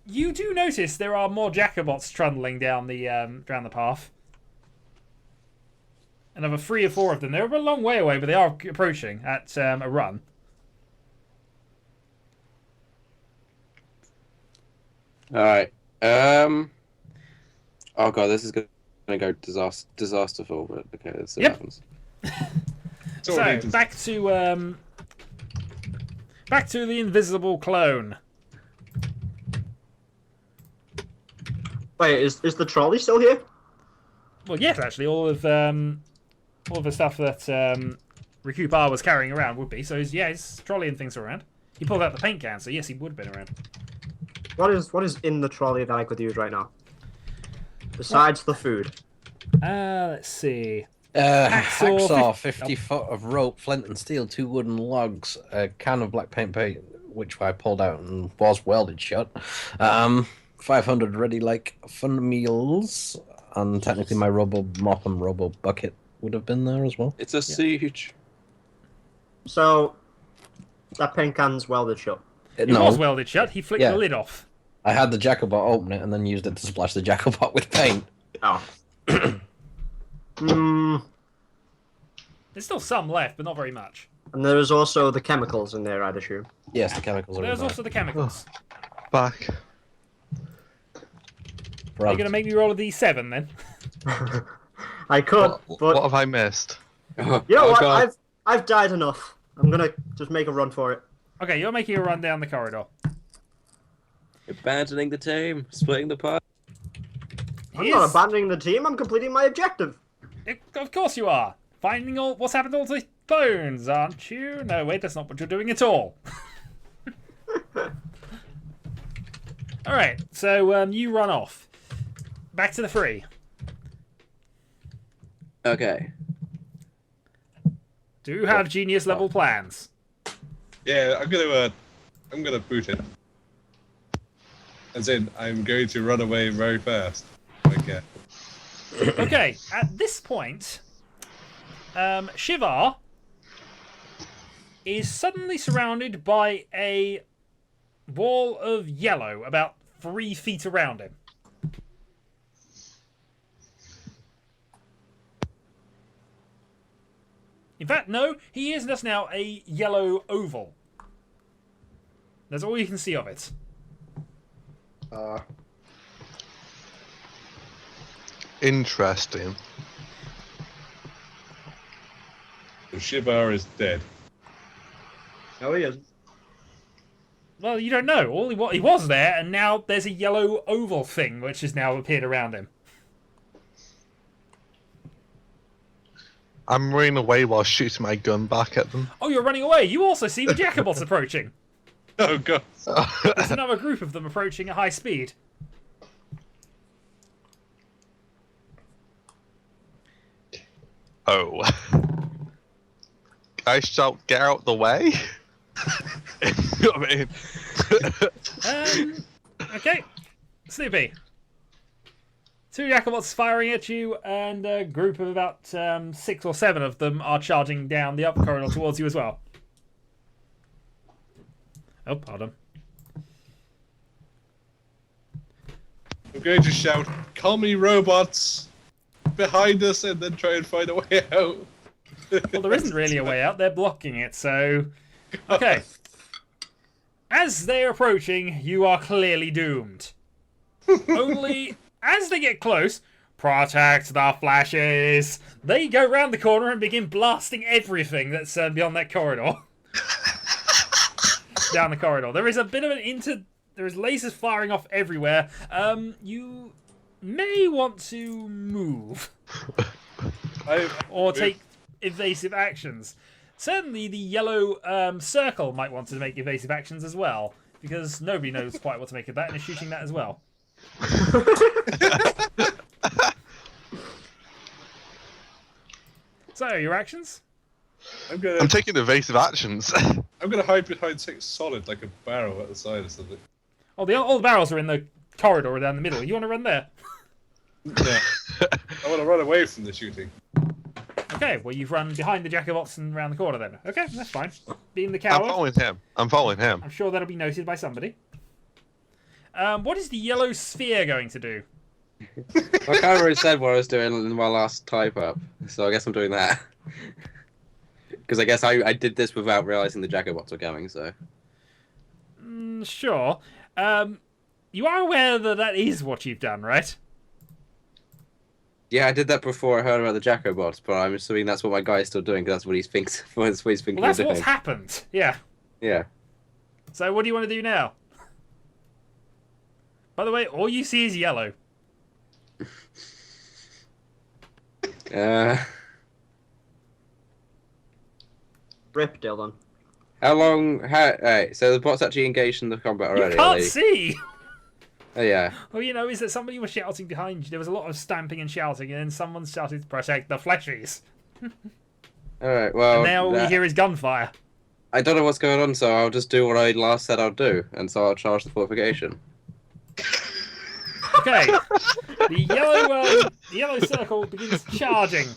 You do notice there are more Jacobots trundling down the path. Another 3 or 4 of them. They're a long way away, but they are approaching at a run. All right. Oh god, this is gonna go disasterful. But okay, let's see what happens. So back to the invisible clone. Wait, is the trolley still here? Well, yes, actually, all of the stuff that Recoup R was carrying around would be. So his trolley and things are around. He pulled out the paint can, so yes, he would have been around. What is in the trolley that I could use right now? Besides the food. Let's see. Hacksaw, 50 foot of rope, flint and steel, 2 wooden logs, a can of black paint, which I pulled out and was welded shut. 500 ready like fun meals, and technically my robo mop and robo bucket would have been there as well. It's a siege. So that paint can's welded shut. It was welded shut. He flicked the lid off. I had the Jacobot open it and then used it to splash the Jacobot with paint. Oh. There's still some left, but not very much. And there is also the chemicals in there, I'd assume. Yes, the chemicals are There's in there. also the chemicals. Back. Are you going to make me roll a d7 then? I could, but What have I missed? you know Oh, what? God. I've died enough. I'm gonna just make a run for it. Okay, you're making a run down the corridor. Abandoning the team, splitting the party. I'm not abandoning the team. I'm completing my objective. Of course you are. Finding all what's happened to all the bones, aren't you? No, wait, that's not what you're doing at all. All right, so you run off. Back to the 3. Okay. Do you have genius level plans? Yeah, I'm gonna boot it. As in, I'm going to run away very fast. Okay. Okay, at this point, SHIV-R is suddenly surrounded by a wall of yellow about 3 feet around him. In fact, no, he is just now a yellow oval. That's all you can see of it. Interesting. The SHIV-R is dead. No, he isn't. Well, you don't know. He was there, and now there's a yellow oval thing which has now appeared around him. I'm running away while shooting my gun back at them. Oh, you're running away. You also see the Jacobots approaching. Oh god. There's another group of them approaching at high speed. Oh. I shout, get out the way? You know what I mean? Okay. Snoopy. 2 Jacobots firing at you, and a group of about 6 or 7 of them are charging down the upper corridor towards you as well. Oh, pardon. I'm going to shout, "Call me robots!" behind us, and then try and find a way out. Well, there isn't really a way out. They're blocking it, so... Okay. As they're approaching, you are clearly doomed. Only, as they get close, protect the flashes. They go round the corner and begin blasting everything that's beyond that corridor. Down the corridor. There is a bit of an there is lasers firing off everywhere. You may want to move. Or take evasive actions. Certainly the yellow circle might want to make evasive actions as well, because nobody knows quite what to make of that and is shooting that as well. So, your actions? I'm taking evasive actions. I'm gonna hide behind 6 solid like a barrel at the side or something. Oh, all the barrels are in the corridor down the middle. You want to run there? Yeah. I want to run away from the shooting. Okay, well, you've run behind the Jacobots and around the corner then. Okay, that's fine. Being the I'm coward, following him. I'm following him. I'm sure that'll be noted by somebody. What is the yellow sphere going to do? I kind of already said what I was doing in my last type up, so I guess I'm doing that. Because I guess I did this without realizing the Jacobots were coming, so. Sure. You are aware that that is what you've done, right? Yeah, I did that before I heard about the Jacobots, but I'm assuming that's what my guy's still doing, because that's what he thinks. That's what he's thinking Well, that's of what's doing. happened. Yeah. Yeah. So what do you want to do now? By the way, all you see is yellow. Rip, Dylan. How long? Right, so the bot's actually engaged in the combat already. You are can't they? see! Oh, yeah. All you know is that somebody was shouting behind you. There was a lot of stamping and shouting, and then someone shouted, "Protect the fleshies." Alright, well. And now all you hear is gunfire. I don't know what's going on, so I'll just do what I last said I'd do, and so I'll charge the fortification. Okay. The yellow circle begins charging.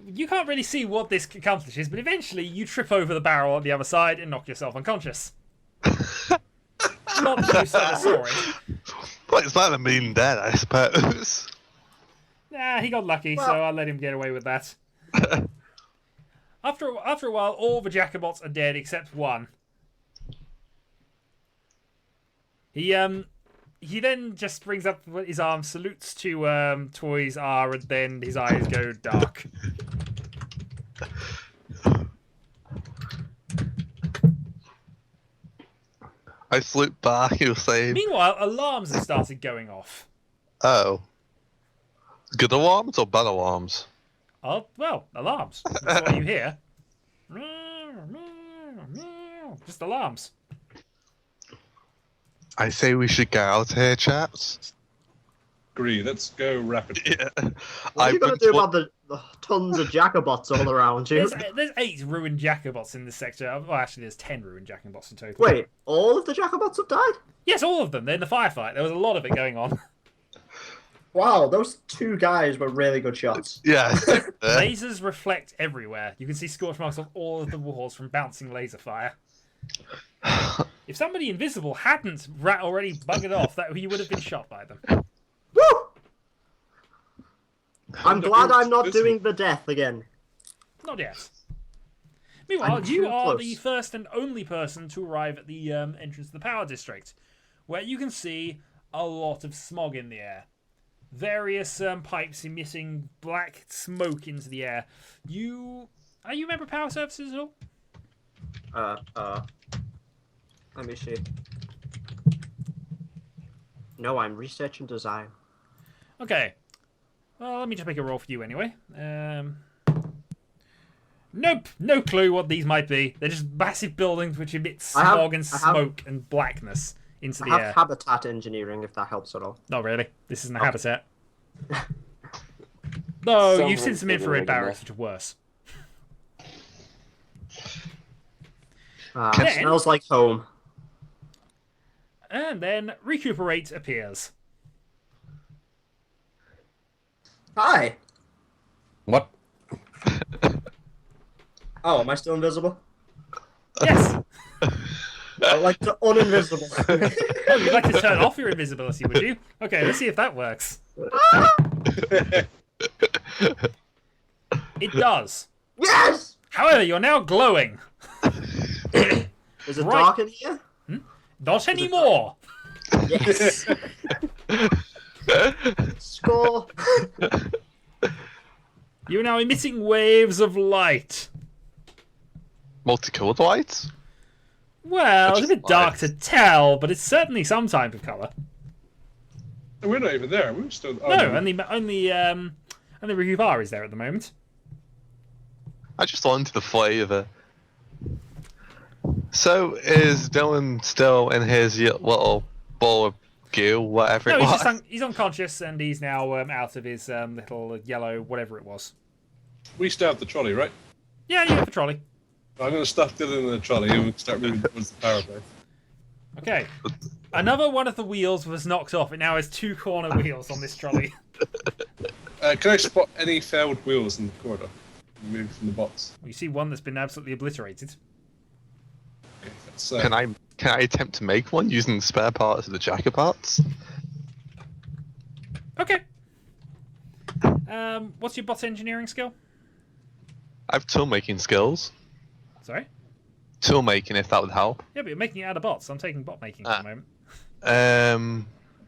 You can't really see what this accomplishes, but eventually you trip over the barrel on the other side and knock yourself unconscious. Not that you saw it. Well, it's like a mean dead, I suppose. Nah, he got lucky, so I'll let him get away with that. After a while, all the Jacobots are dead except one. He then just brings up his arm, salutes to TOYS-R, and then his eyes go dark. I salute back, you'll say, Meanwhile, alarms have started going off. oh. Good alarms or bad alarms? Oh, well, alarms. That's what you hear. Just alarms. I say we should get out of here, chaps. Agree, let's go rapidly. Yeah. What are you going to been do about the tons of Jacobots all around you? There's 8 ruined Jacobots in this sector. Well, actually, there's 10 ruined Jacobots in total. Wait, all of the Jacobots have died? Yes, all of them. They're in the firefight. There was a lot of it going on. Wow, those 2 guys were really good shots. Yeah. Lasers reflect everywhere. You can see scorch marks on all of the walls from bouncing laser fire. If somebody invisible hadn't already buggered off, that he would have been shot by them. Woo! I'm glad I'm not doing the death again. Not yet. Meanwhile, I'm you too are close. the first and only person to arrive at the entrance to the power district, where you can see a lot of smog in the air. Various pipes emitting black smoke into the air. Are you a member of Power Services at all? Let me see. No, I'm research and design. Okay. Well, let me just make a roll for you anyway. Nope, no clue what these might be. They're just massive buildings which emit smog and smoke and blackness into the I have air. habitat engineering, if that helps at all. Not really. This isn't a habitat. No, Some you've seen some people infrared in there. barracks which are worse. It smells like home. And then Recuperate appears. Hi! What? Oh, am I still invisible? Yes! I'd like to uninvisible. Oh, you'd like to turn off your invisibility, would you? Okay, let's see if that works. It does. Yes! However, you're now glowing. Is it dark in here? Not anymore. Yes! Score! You're now emitting waves of light. Multicolored lights? Well, it's a bit Just dark light. to tell, but it's certainly some type of colour. We're not even there. We're still. Oh, No, only Ryuvar is there at the moment. I just wanted the flavour. So, is Dylan still in his little ball of goo, whatever No, it was? he's unconscious and he's now out of his little yellow whatever it was. We still have the trolley, right? Yeah, you have the trolley. I'm going to stuff Dylan in the trolley and we'll start moving towards the power place. Okay. Another one of the wheels was knocked off. It now has 2 corner wheels on this trolley. Can I spot any failed wheels in the corridor? Moving from the box. You see one that's been absolutely obliterated. Okay, that's, Can I attempt to make one using the spare parts of the jacker parts? Okay. What's your bot engineering skill? I have tool making skills. Sorry? Tool making, if that would help. Yeah, but you're making it out of bots. I'm taking bot making for the moment.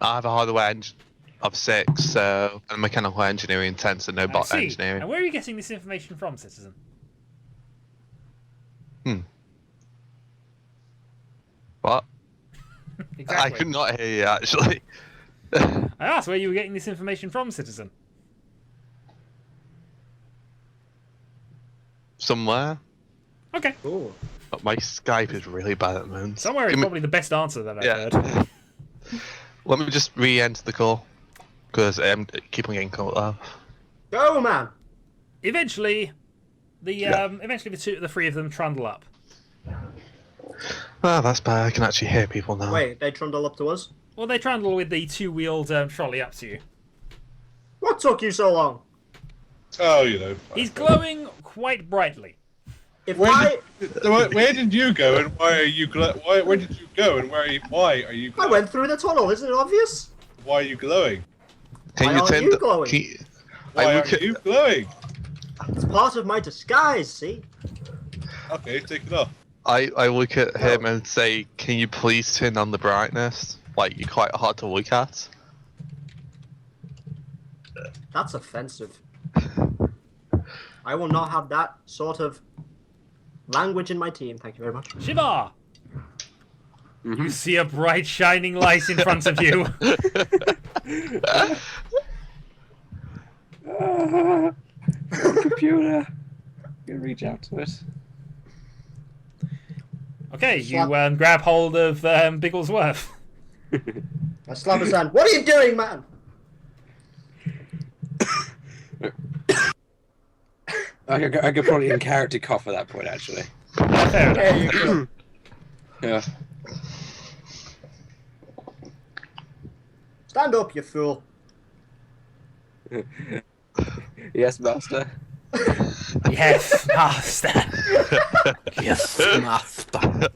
I have a hardware of 6, so and mechanical engineering 10, so no bot I see. engineering. And where are you getting this information from, citizen? What? Exactly. I could not hear you, actually. I asked where you were getting this information from, citizen. Somewhere. Okay. Ooh. But my Skype is really bad at the moment. Somewhere is Give me- probably the best answer that I've Yeah. heard. Let me just re-enter the call. Because I keep on getting caught off. Go, man! Eventually, the 3 of them trundle up. Ah, that's bad. I can actually hear people now. Wait, they trundle up to us? Well, they trundle with the 2-wheeled trolley up to you. What took you so long? Oh, you know. He's glowing quite brightly. If Where did you go and why are you where did you go and why are you I glowing? went through the tunnel, isn't it obvious? Why are you glowing? Can Why you aren't turn you the- glowing? can you- Why I are look at- you glowing? It's part of my disguise, see? Okay, take it off. I look at him and say, "Can you please turn on the brightness? Like, you're quite hard to look at." That's offensive. I will not have that sort of language in my team. Thank you very much. Shiva! You see a bright shining light in front of you. Computer. You can reach out to it. Okay, you grab hold of Bigglesworth. I slap his hand. What are you doing, man? I could probably in character cough at that point, actually. Fair enough. There you go. Yeah. Stand up, you fool. Yes, master. Yes, master. Yes, master.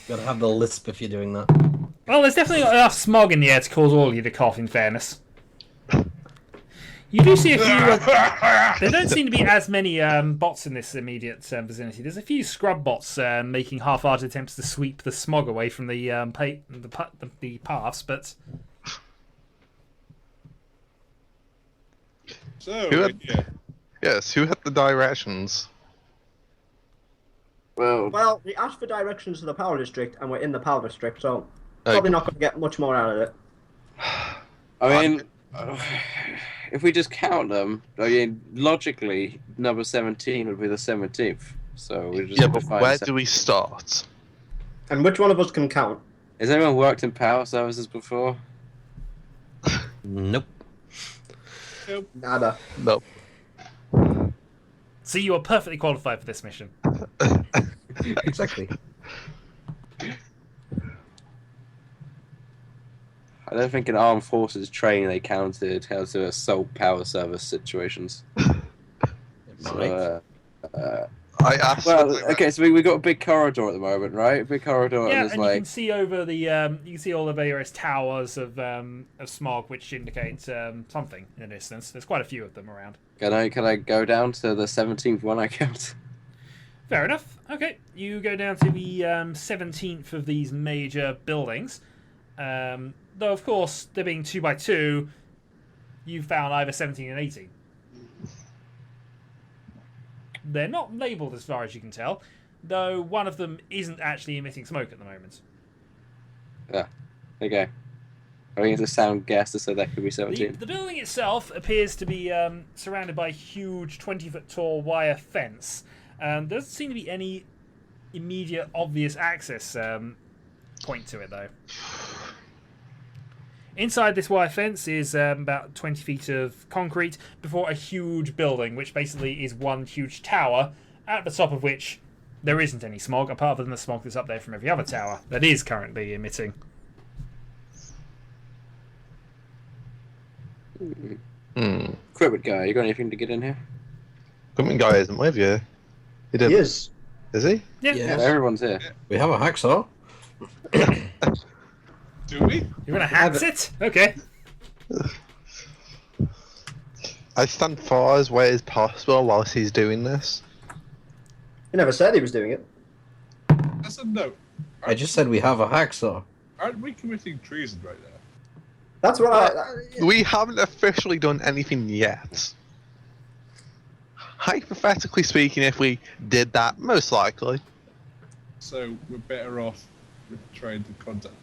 Gotta have the lisp if you're doing that. Well, there's definitely enough smog in the air to cause all of you to cough, in fairness. You do see a few... there don't seem to be as many bots in this immediate vicinity. There's a few scrub bots making half-hearted attempts to sweep the smog away from the paths, but... So, Who had- yeah. Yes, who had the directions? Well, Well, we asked for directions to the power district, and we're in the power district, so Oh. probably not going to get much more out of it. I mean, if we just count them, I mean, logically, number 17 would be the 17th. So we just Yeah, have to but find where the do we start? And which one of us can count? Has anyone worked in power services before? Nope. Nada. No. So you are perfectly qualified for this mission. Exactly. I don't think in armed forces training they counted how to assault power service situations. So, I asked. well, for okay, so we got a big corridor at the moment, right? A big corridor, Yeah, and there's and you like can see over the you can see all the various towers of smog, which indicate something in the distance. There's quite a few of them around. Can I go down to the 17th one I count? Fair enough. Okay, you go down to the 17th of these major buildings. Though, of course, there being 2 by 2, you found either 17 and 18. They're not labelled as far as you can tell, though one of them isn't actually emitting smoke at the moment. Yeah. Okay. I think it's a sound guess to say that could be The 17. building itself appears to be surrounded by a huge 20-foot tall wire fence. There doesn't seem to be any immediate obvious access point to it, though. Inside this wire fence is about 20 feet of concrete before a huge building, which basically is one huge tower, at the top of which There isn't any smog apart from the smog that's up there from every other tower that is currently emitting. Equipment guy, you got anything to get in here? Equipment guy isn't with you. He did. He is. Is he? Yeah. Yes. Everyone's here. We have a hacksaw. Do we? You're gonna hack it? Okay. I stand far as way as possible whilst he's doing this. He never said he was doing it. That's a no. I just said we have a hacksaw. Aren't we committing treason right now? That's what I. We haven't officially done anything yet. Hypothetically speaking, if we did that, most likely. So we're better off with trying to contact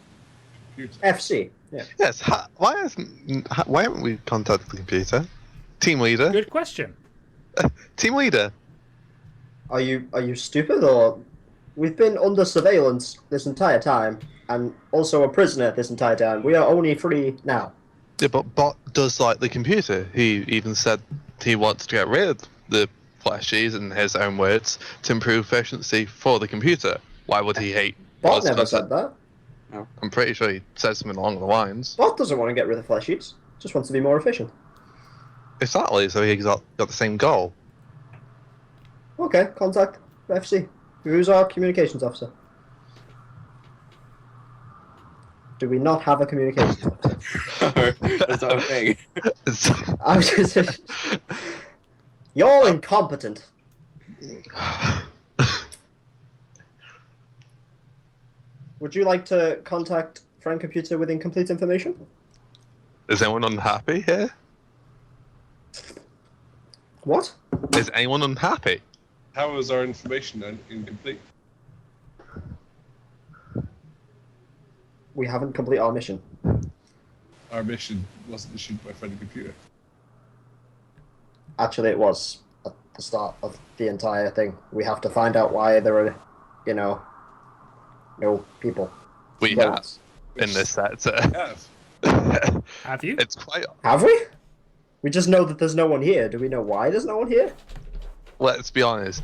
the computer. FC. Yeah. Yes. Why haven't we contacted the computer? Team leader. Good question. Team leader. Are you stupid, or we've been under surveillance this entire time, and also a prisoner this entire time. We are only free now. Yeah, but Bot does like the computer. He even said he wants to get rid of the fleshies, in his own words, to improve efficiency for the computer. Why would he hate Bot us? never said that. I'm pretty sure he said something along the lines. Bot doesn't want to get rid of flesh sheets. Just wants to be more efficient. Exactly, so he's got the same goal. Okay, contact FC. Who's our communications officer? Do we not have a communications officer? That's not a thing. I was just... You're incompetent. Would you like to contact Friend Computer with incomplete information? Is anyone unhappy here? What? Is anyone unhappy? How is our information incomplete? We haven't completed our mission. Our mission wasn't issued by Friend Computer. Actually, it was at the start of the entire thing. We have to find out why there are, no people. We have Roads. in this sector. Have. Have you? It's quite. Have we? We just know that there's no one here. Do we know why there's no one here? Let's be honest.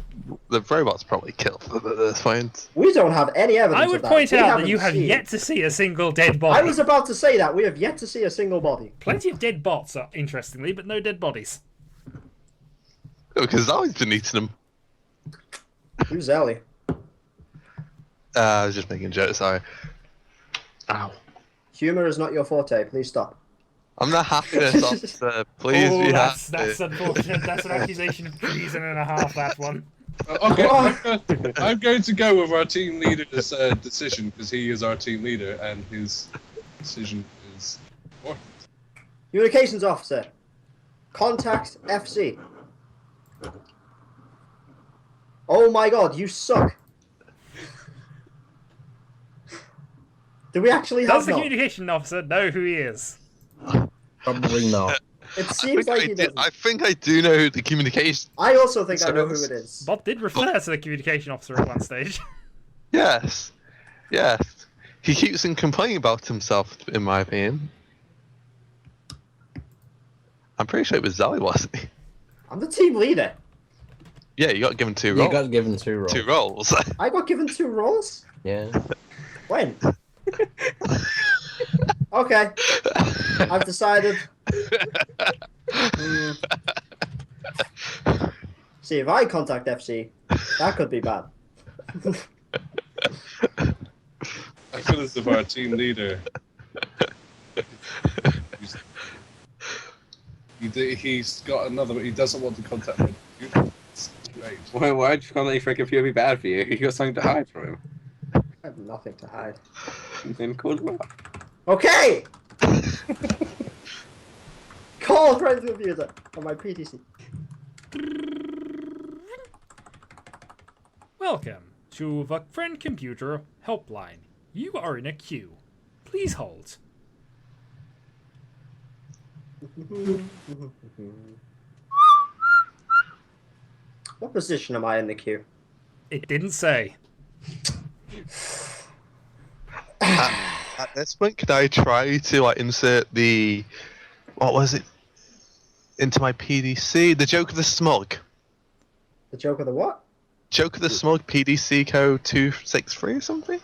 The robot's probably killed them at this point. We don't have any evidence I would of that. point We out that haven't you have seen- yet to see a single dead body. I was about to say that. We have yet to see a single body. Plenty of dead bots, interestingly, but no dead bodies. Because Zali's been eating them. Who's Ellie? I was just making a joke, sorry. Ow. Humor is not your forte. Please stop. I'm the happiness officer. Please Oh, be that's happy. unfortunate. That's an accusation of treason and a half, that one. Okay, I'm going to go with our team leader's decision, because he is our team leader and his decision is important. Communications officer. Contact FC. Oh my god, you suck. Do we actually Does have the no? communication officer know who he is? Probably not. It seems like he doesn't. I think I do know who the communication. I also think I know who it is. Bot did refer to the communication officer at one stage. Yes. Yes. He keeps on complaining about himself, in my opinion. I'm pretty sure it was Zali, wasn't he? I'm the team leader. Yeah, you got given two You roles. got given two roles. Two roles. I got given 2 roles? Yeah. When? Okay. I've decided. See, if I contact FC, that could be bad. I feel as if our team leader. He's got another. He doesn't want to contact me. It's great. Why'd you contact Friend Computer be bad for you? You got something to hide from him. I have nothing to hide. Then call him up. Okay! Call Friend Computer on my PTC. Welcome to the Friend Computer helpline. You are in a queue. Please hold. What position am I in the queue? It didn't say. At this point, could I try to insert the what was it into my PDC? The joke of the smug. The joke of the what? Joker the Smug PDC code 263 or something?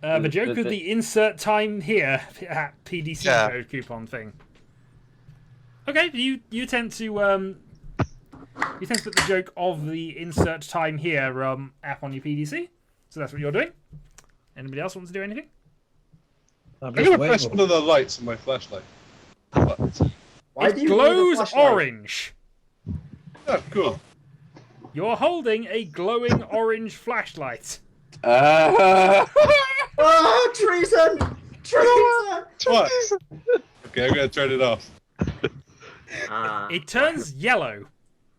The joke of the insert time here at PDC code coupon thing. Okay, you tend to put the joke of the insert time here app on your PDC, so that's what you're doing. Anybody else want to do anything? I'm gonna press one of the lights on my flashlight. Why do It you need a glows flashlight? orange. Oh, cool. You're holding a glowing orange flashlight. Oh, treason! Treason! What? Okay, I'm gonna turn it off. It turns yellow.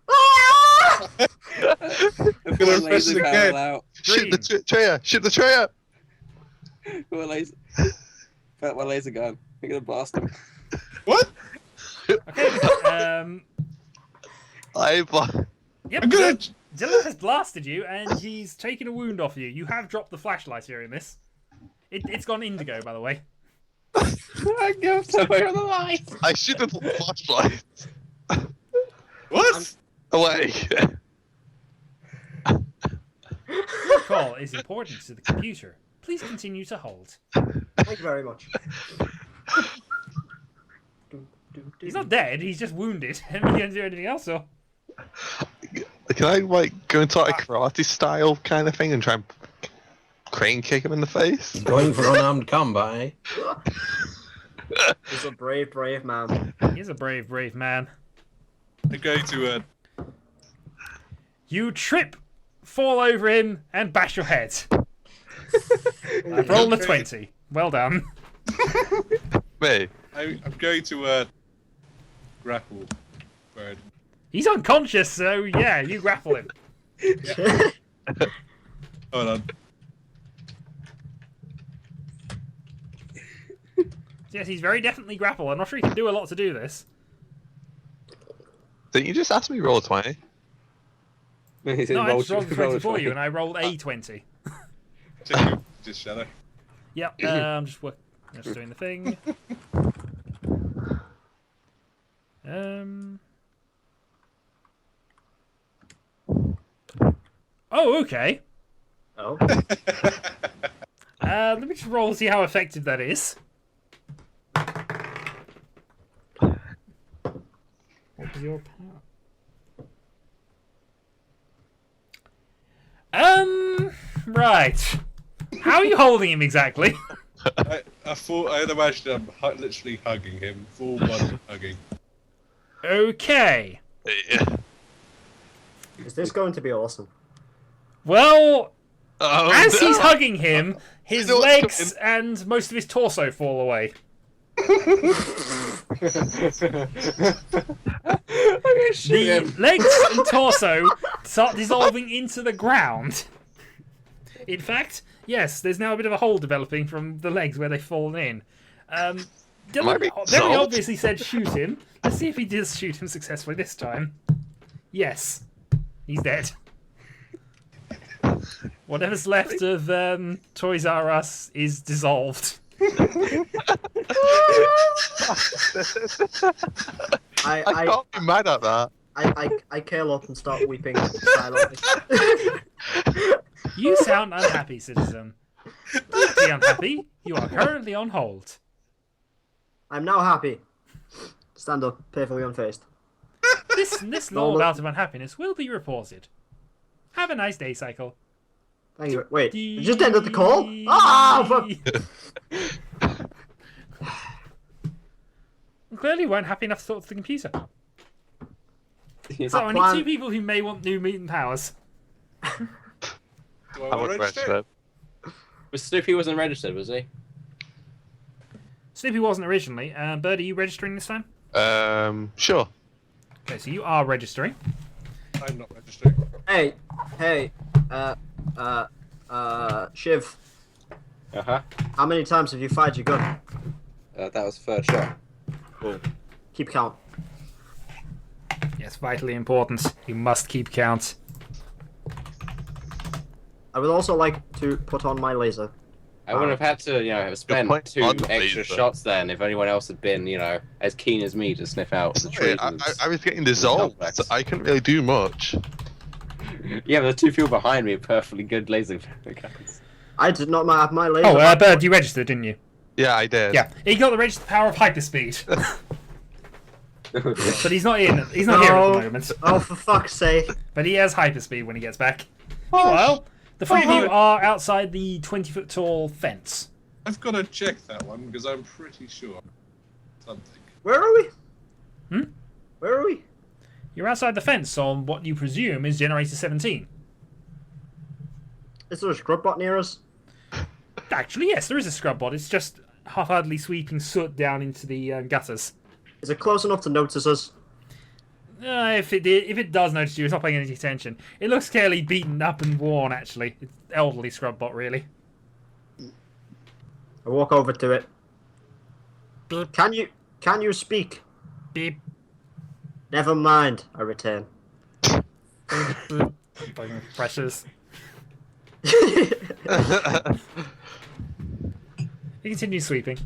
Ah! I'm gonna press it again. Out. Shoot the tray! Shoot the tray up! Got my laser. Felt my laser gun. I'm gonna blast him. What? Okay. Yep. I'm gonna. Zilla has blasted you, and he's taken a wound off you. You have dropped the flashlight here in this. It's gone indigo, by the way. I go somewhere on the light. I shoot the flashlight. What? Away. Call is important to the computer. Please continue to hold. Thank you very much. He's not dead. He's just wounded. Are you going to do anything else, or? Can I like go into like a karate style kind of thing and try and crane kick him in the face? Going for unarmed combat, eh? He's a brave, brave man. He's a brave, brave man. I'm going to. You trip, fall over him, and bash your head. I've rolled a 20. Well done. Me. I'm going to grapple Bird. He's unconscious, so yeah, you grapple him. Hold on. Yes, he's very definitely grappled. I'm not sure he can do a lot to do this. Didn't you just ask me to roll a 20? No, I just rolled the 20 for you, and I rolled a 20. Just Shadow. Yep, I'm just doing the thing. Oh, okay. Oh. Let me just roll and see how effective that is. What was your power? Right. How are you holding him exactly? I thought I'd imagined I'm literally hugging him, full body hugging. Okay. Yeah. Is this going to be awesome? Well, Oh, as no. he's hugging him, his know what's legs and most of his torso fall away. The legs and torso start dissolving into the ground. In fact, yes, there's now a bit of a hole developing from the legs where they've fallen in. Dylan Might be very dissolved. obviously said shoot him. Let's see if he does shoot him successfully this time. Yes, he's dead. Whatever's left of Toys-R-Us is dissolved. I can't be mad at that. I curl up and start weeping silently. You sound unhappy, citizen. Don't be unhappy. You are currently on hold. I'm now happy. Stand up, perfectly unfazed. This low amount of unhappiness will be reported. Have a nice day, Cycle. Thank you. Wait, you just ended the call? Ah! Fuck. Clearly, you weren't happy enough to talk to the computer. So I plan- need 2 people who may want new mutant powers. Do I I would want to register? register. But Snoopy wasn't registered, was he? Snoopy wasn't originally. Bird, are you registering this time? Sure. Okay, so you are registering. I'm not registering. Hey, Shiv, Uh-huh. how many times have you fired your gun? That was third shot. Cool. Keep count. Yes, vitally important. You must keep count. I would also like to put on my laser. I wouldn't have had to, have spent point 2 on the extra laser. shots then if anyone else had been, as keen as me to sniff out the Sorry, trees. I was getting dissolved. So I couldn't really do much. Yeah, but the two people behind me are perfectly good laser guns. I did not have my laser. Oh, Bird, you registered, didn't you? Yeah, I did. Yeah, he got the registered power of hyperspeed. But he's not in. He's not here at the moment. Oh, for fuck's sake! But he has hyperspeed when he gets back. Meanwhile, the three of you are outside the 20-foot tall fence. I've got to check that one because I'm pretty sure something. Where are we? Hmm? Where are we? You're outside the fence on what you presume is generator 17. Is there a scrub bot near us? Actually, yes, there is a scrub bot. It's just half-heartedly sweeping soot down into the gutters. Is it close enough to notice us? If it does notice you, it's not paying any attention. It looks fairly beaten up and worn, actually. It's elderly scrub bot, really. I walk over to it. Beep. Can you speak? Beep. Never mind, I return. Pressures. He continues sweeping.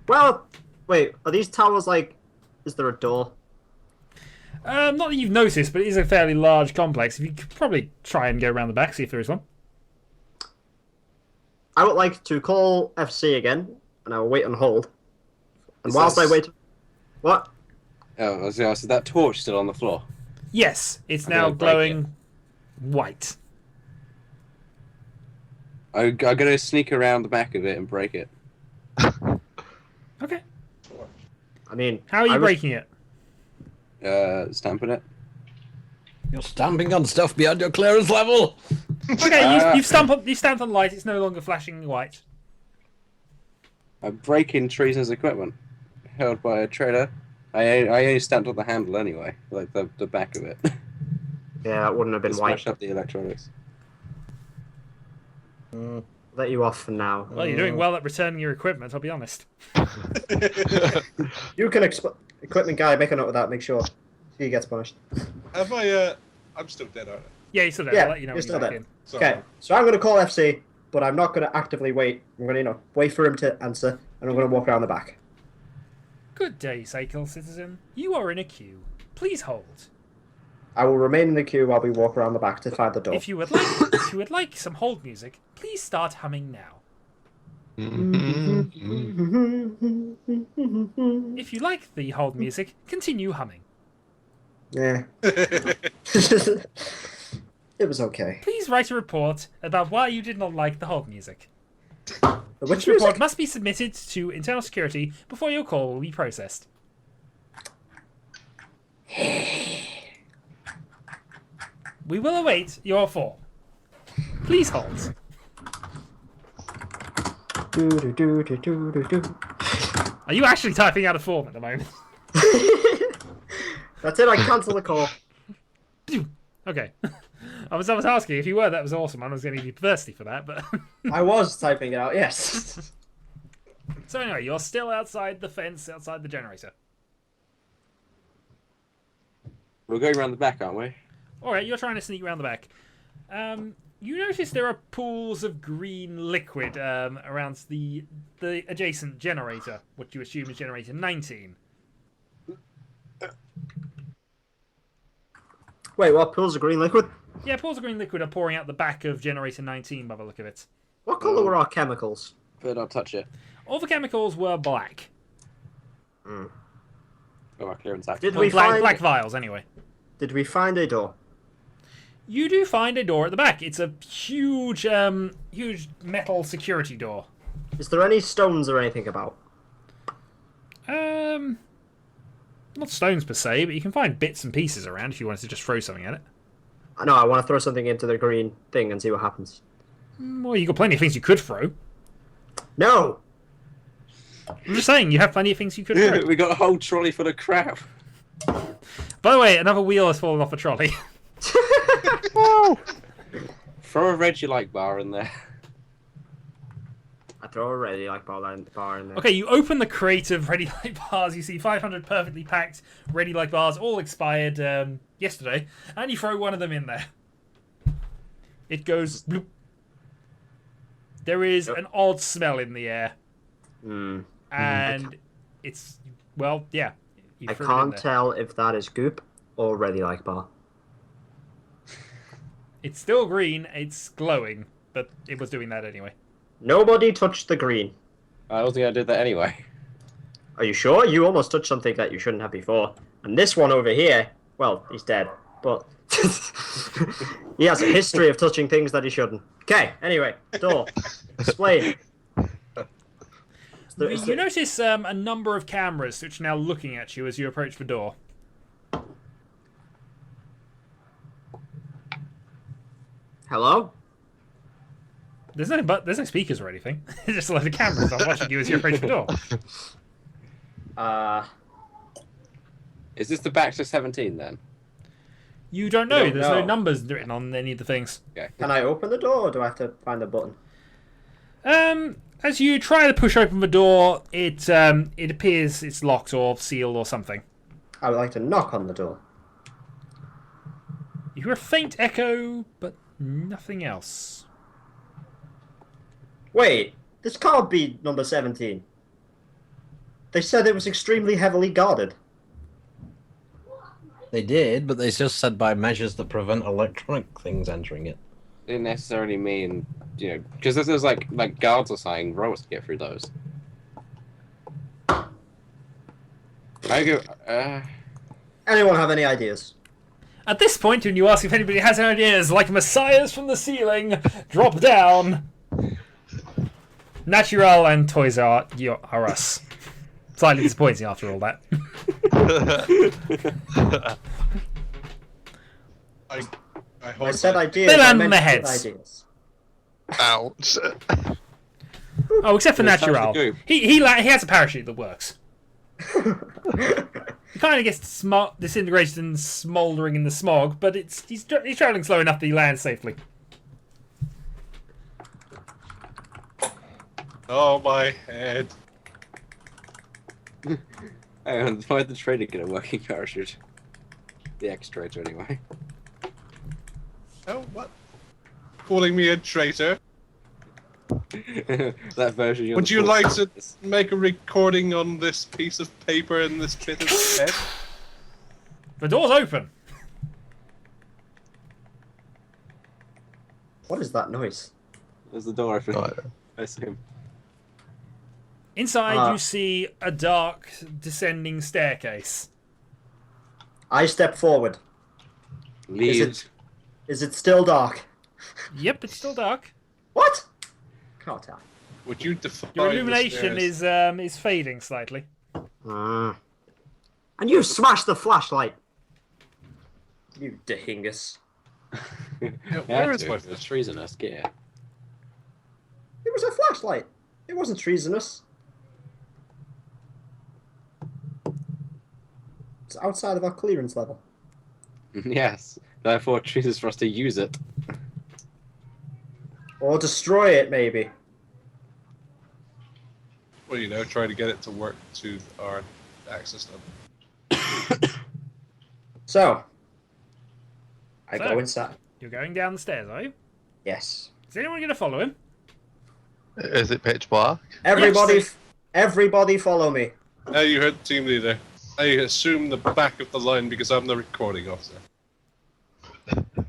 Well, wait, are these towers like... Is there a door? Not that you've noticed, but it is a fairly large complex. You could probably try and go around the back, see if there is one. I would like to call FC again, and I will wait on hold. And whilst I wait... What? Oh, so is that torch still on the floor? Yes, it's I'm now gonna break glowing white. I'm gonna sneak around the back of it and break it. Okay. I mean... How are you breaking it? Stamping it. You're stamping on stuff beyond your clearance level. Okay, you've stamped on light. It's no longer flashing white. I'm breaking Treason's equipment held by a trader. I only stamped on the handle anyway, like the back of it. Yeah, that wouldn't have been white. Smash up the electronics. Let you off for now. Well, you're doing well at returning your equipment, I'll be honest. You can equipment guy, make a note of that, make sure he gets punished. Have I? I'm still dead, aren't I? Yeah, you're still there. Yeah, I'll let you know you're when still back there. in. Sorry. Okay, so I'm going to call FC, but I'm not going to actively wait. I'm going to, wait for him to answer, and I'm going to walk around the back. Good day, cycle citizen. You are in a queue. Please hold. I will remain in the queue while we walk around the back to find the door. If you would like some hold music, please start humming now. If you like the hold music, continue humming. Yeah. It was okay. Please write a report about why you did not like the hold music. Which This report music? must be submitted to internal security before your call will be processed. We will await your form. Please hold. Are you actually typing out a form at the moment? That's it, I cancel the call. Okay. I was asking if you were, that was awesome. I was going to be thirsty for that, but... I was typing it out, yes. So anyway, you're still outside the fence, outside the generator. We're going around the back, aren't we? Alright, you're trying to sneak around the back. You notice there are pools of green liquid around the adjacent generator, what you assume is generator 19. Wait, what? Pools of green liquid? Yeah, pools of green liquid are pouring out the back of generator 19 by the look of it. What colour were our chemicals? Better not touch it. All the chemicals were black. Oh, our clearance act. Did Well, we find... black vials, anyway. Did we find a door? You do find a door at the back. It's a huge, huge metal security door. Is there any stones or anything about? Not stones per se, but you can find bits and pieces around if you wanted to just throw something at it. No, I want to throw something into the green thing and see what happens. Well, you got plenty of things you could throw. No! I'm just saying, you have plenty of things you could throw. We got a whole trolley full of crap. By the way, another wheel has fallen off a trolley. Throw a Reggie like bar in there. I throw a ready like bar in there. Okay, you open the crate of Ready Light bars. You see 500 perfectly packed Ready Light bars, all expired yesterday, and you throw one of them in there. It goes bloop. There is an odd smell in the air, and it's, well, yeah. I can't tell if that is goop already like bar. It's still green. It's glowing, but it was doing that anyway. Nobody touched the green. I was gonna do that anyway. Are you sure? You almost touched something that you shouldn't have before. And this one over here, well, he's dead, but he has a history of touching things that he shouldn't. Okay, anyway, door. Explain. You notice a number of cameras which are now looking at you as you approach the door. Hello? There's no speakers or anything. It's just a lot of cameras are watching you as you approach the door. Is this the Baxter 17 then? You don't know. don't There's know. no numbers written on any of the things. Okay. Can I open the door, or do I have to find the button? As you try to push open the door, it appears it's locked or sealed or something. I would like to knock on the door. You hear a faint echo, but nothing else. Wait, this can't be number 17. They said it was extremely heavily guarded. They did, but they just said by measures that prevent electronic things entering it. Didn't necessarily mean, you know, because there's like guards or something, robots to get through those. I go. Anyone have any ideas? At this point, when you ask if anybody has any ideas, like messiahs from the ceiling, drop down. NATU-R-ALL and TOYS-R-USS. Slightly disappointing after all that. I I hope said ideas. They I land meant on the good heads. ideas. Ouch. Oh, except for Well, it's time NATU-R-ALL. to go. He has a parachute that works. He kind of gets disintegrated and smouldering in the smog, but he's traveling slow enough that he lands safely. Oh, my head. Hang on, why did the trader get a working parachute? The ex-trader, anyway. Oh, what? Calling me a traitor? That version. Would you like to make a recording on this piece of paper and this bit of head? The door's open. What is that noise? There's the door open. Right. I assume. Inside, you see a dark, descending staircase. I step forward. Leave. Is it still dark? Yep, it's still dark. What? Can't tell. Would you define Your the illumination stairs? is fading slightly. And you smashed the flashlight. You dingus. Where is my It's treasonous. Get it. It was a flashlight. It wasn't treasonous. It's outside of our clearance level. Yes. Therefore, treasonous for us to use it. Or destroy it, maybe. Well, you know, try to get it to work to our access number. So, I So? go inside. You're going down the stairs, are you? Yes. Is anyone going to follow him? Is it pitch black? Everybody follow me. Now you heard the team leader. I assume the back of the line because I'm the recording officer.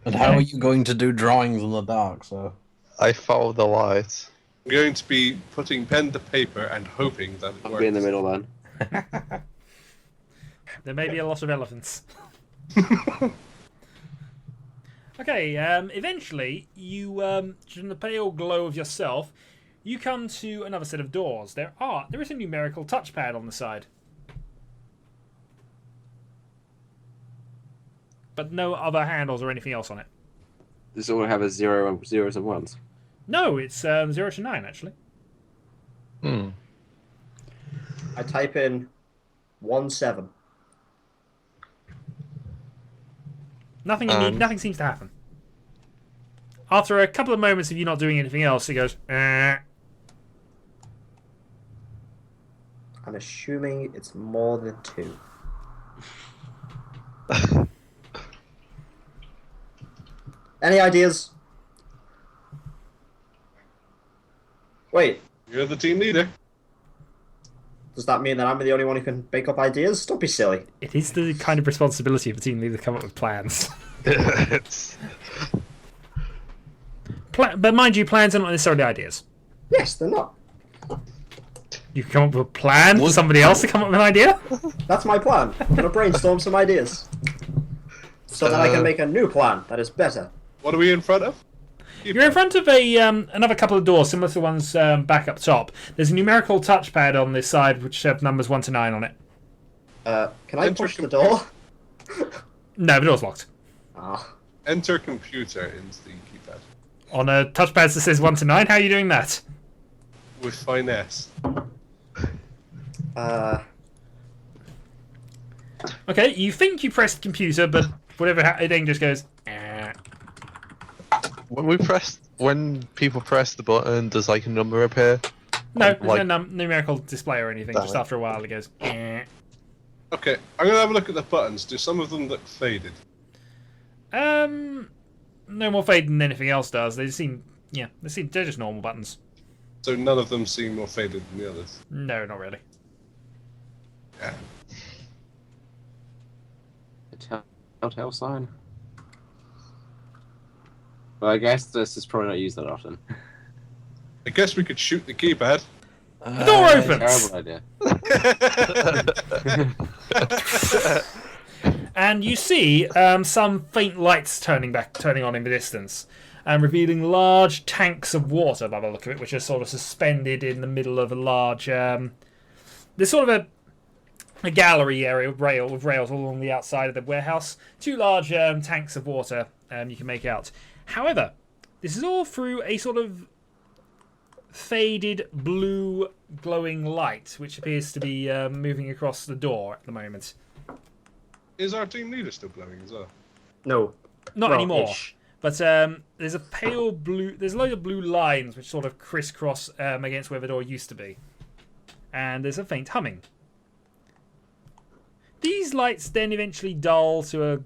And how are you going to do drawings in the dark, so? I follow the light. I'm going to be putting pen to paper and hoping that it I'll works. be in the middle then. There may be a lot of elephants. Okay, eventually, you, in the pale glow of yourself, you come to another set of doors. There is a numerical touchpad on the side. But no other handles or anything else on it. Does it all have a zeros and ones? No, it's 0 to 9, actually. Hmm. I type in 17. Nothing seems to happen. After a couple of moments of you not doing anything else, he goes, I'm assuming it's more than 2. Any ideas? Wait, You're the team leader. Does that mean that I'm the only one who can make up ideas? Don't be silly. It is the kind of responsibility of a team leader to come up with plans. But mind you, plans are not necessarily ideas. Yes, they're not. You can come up with a plan for somebody else to come up with an idea? That's my plan. I'm gonna brainstorm some ideas. So that I can make a new plan that is better. What are we in front of? You're in front of a another couple of doors, similar to the ones back up top. There's a numerical touchpad on this side, which have numbers 1 to 9 on it. Can I push the door? No, the door's locked. Ah. Enter computer into the keypad. On a touchpad that says 1 to 9, how are you doing that? With finesse. Okay, you think you pressed computer, but whatever, it then just goes. When people press the button, does like a number appear? No, there's Like- no numerical display or anything. Damn Just it. after a while, it goes. Okay, I'm gonna have a look at the buttons. Do some of them look faded? No more faded than anything else does. They seem, they're just normal buttons. So none of them seem more faded than the others. No, not really. Yeah. A telltale sign. Well, I guess this is probably not used that often. I guess we could shoot the keypad. The door opens! Terrible idea. And you see some faint lights turning on in the distance, and revealing large tanks of water by the look of it, which are sort of suspended in the middle of a large. There's sort of a gallery area with rails all along the outside of the warehouse. 2 large tanks of water you can make out. However, this is all through a sort of faded blue glowing light, which appears to be moving across the door at the moment. Is our team leader still glowing as well? No. Not Well, anymore. ish. But there's a pale blue. There's a load of blue lines which sort of crisscross against where the door used to be, and there's a faint humming. These lights then eventually dull to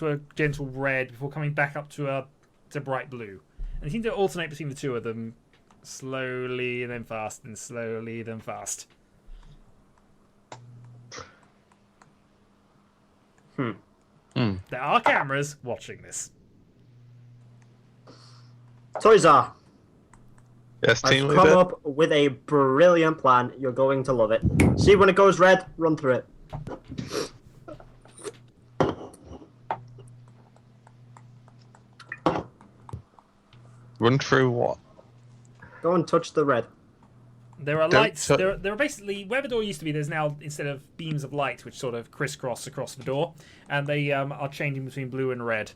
a gentle red before coming back up to bright blue, and they seem to alternate between the two of them, slowly and then fast, and slowly then fast. There are cameras watching this. Toys-R, Yes, team I've come leader. up with a brilliant plan. You're going to love it. See when it goes red, run through it. Run through what? Go and touch the red. There are Don't lights. tou- There are basically where the door used to be. There's now, instead of beams of light which sort of crisscross across the door, and they are changing between blue and red.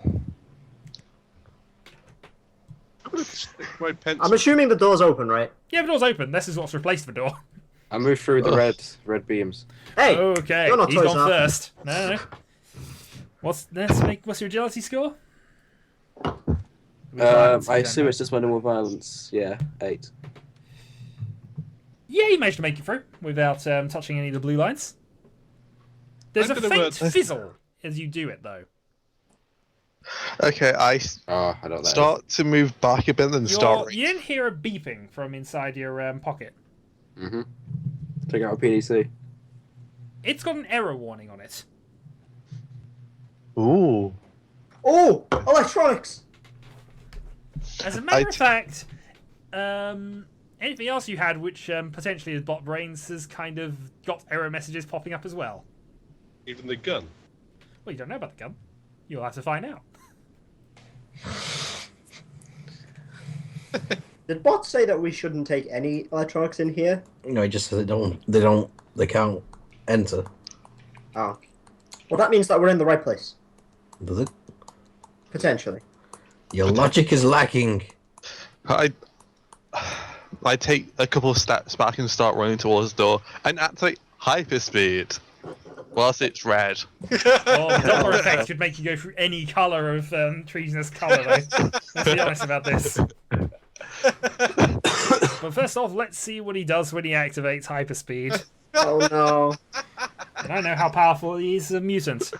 I'm gonna stick my pencil. I'm assuming the door's open, right? Yeah, the door's open. This is what's replaced the door. I moved through the red beams. Hey! Okay, You're not he's gone Toys-R. first. No. What's your agility score? I assume it's just my normal violence. Yeah, 8. Yeah, you managed to make it through without touching any of the blue lines. There's I'm a gonna faint fizzle as you do it, though. Okay, I Oh, I don't know. start to move back a bit and start. You didn't hear a beeping from inside your pocket. Mm-hmm. Take out a PDC. It's got an error warning on it. Ooh. Oh! Electronics! As a matter of fact, anything else you had which potentially is bot brains has kind of got error messages popping up as well. Even the gun. Well, you don't know about the gun. You'll have to find out. Did bots say that we shouldn't take any electronics in here? No, it just says they can't enter. Oh. Well, that means that we're in the right place. Does it? Potentially. Your logic is lacking. I take a couple of steps back and start running towards the door and activate hyperspeed whilst it's red. Oh, the Doppler effect should make you go through any colour of treasonous colour, though. Let's be honest about this. But first off, let's see what he does when he activates hyperspeed. Oh no. And I know how powerful he is as a mutant.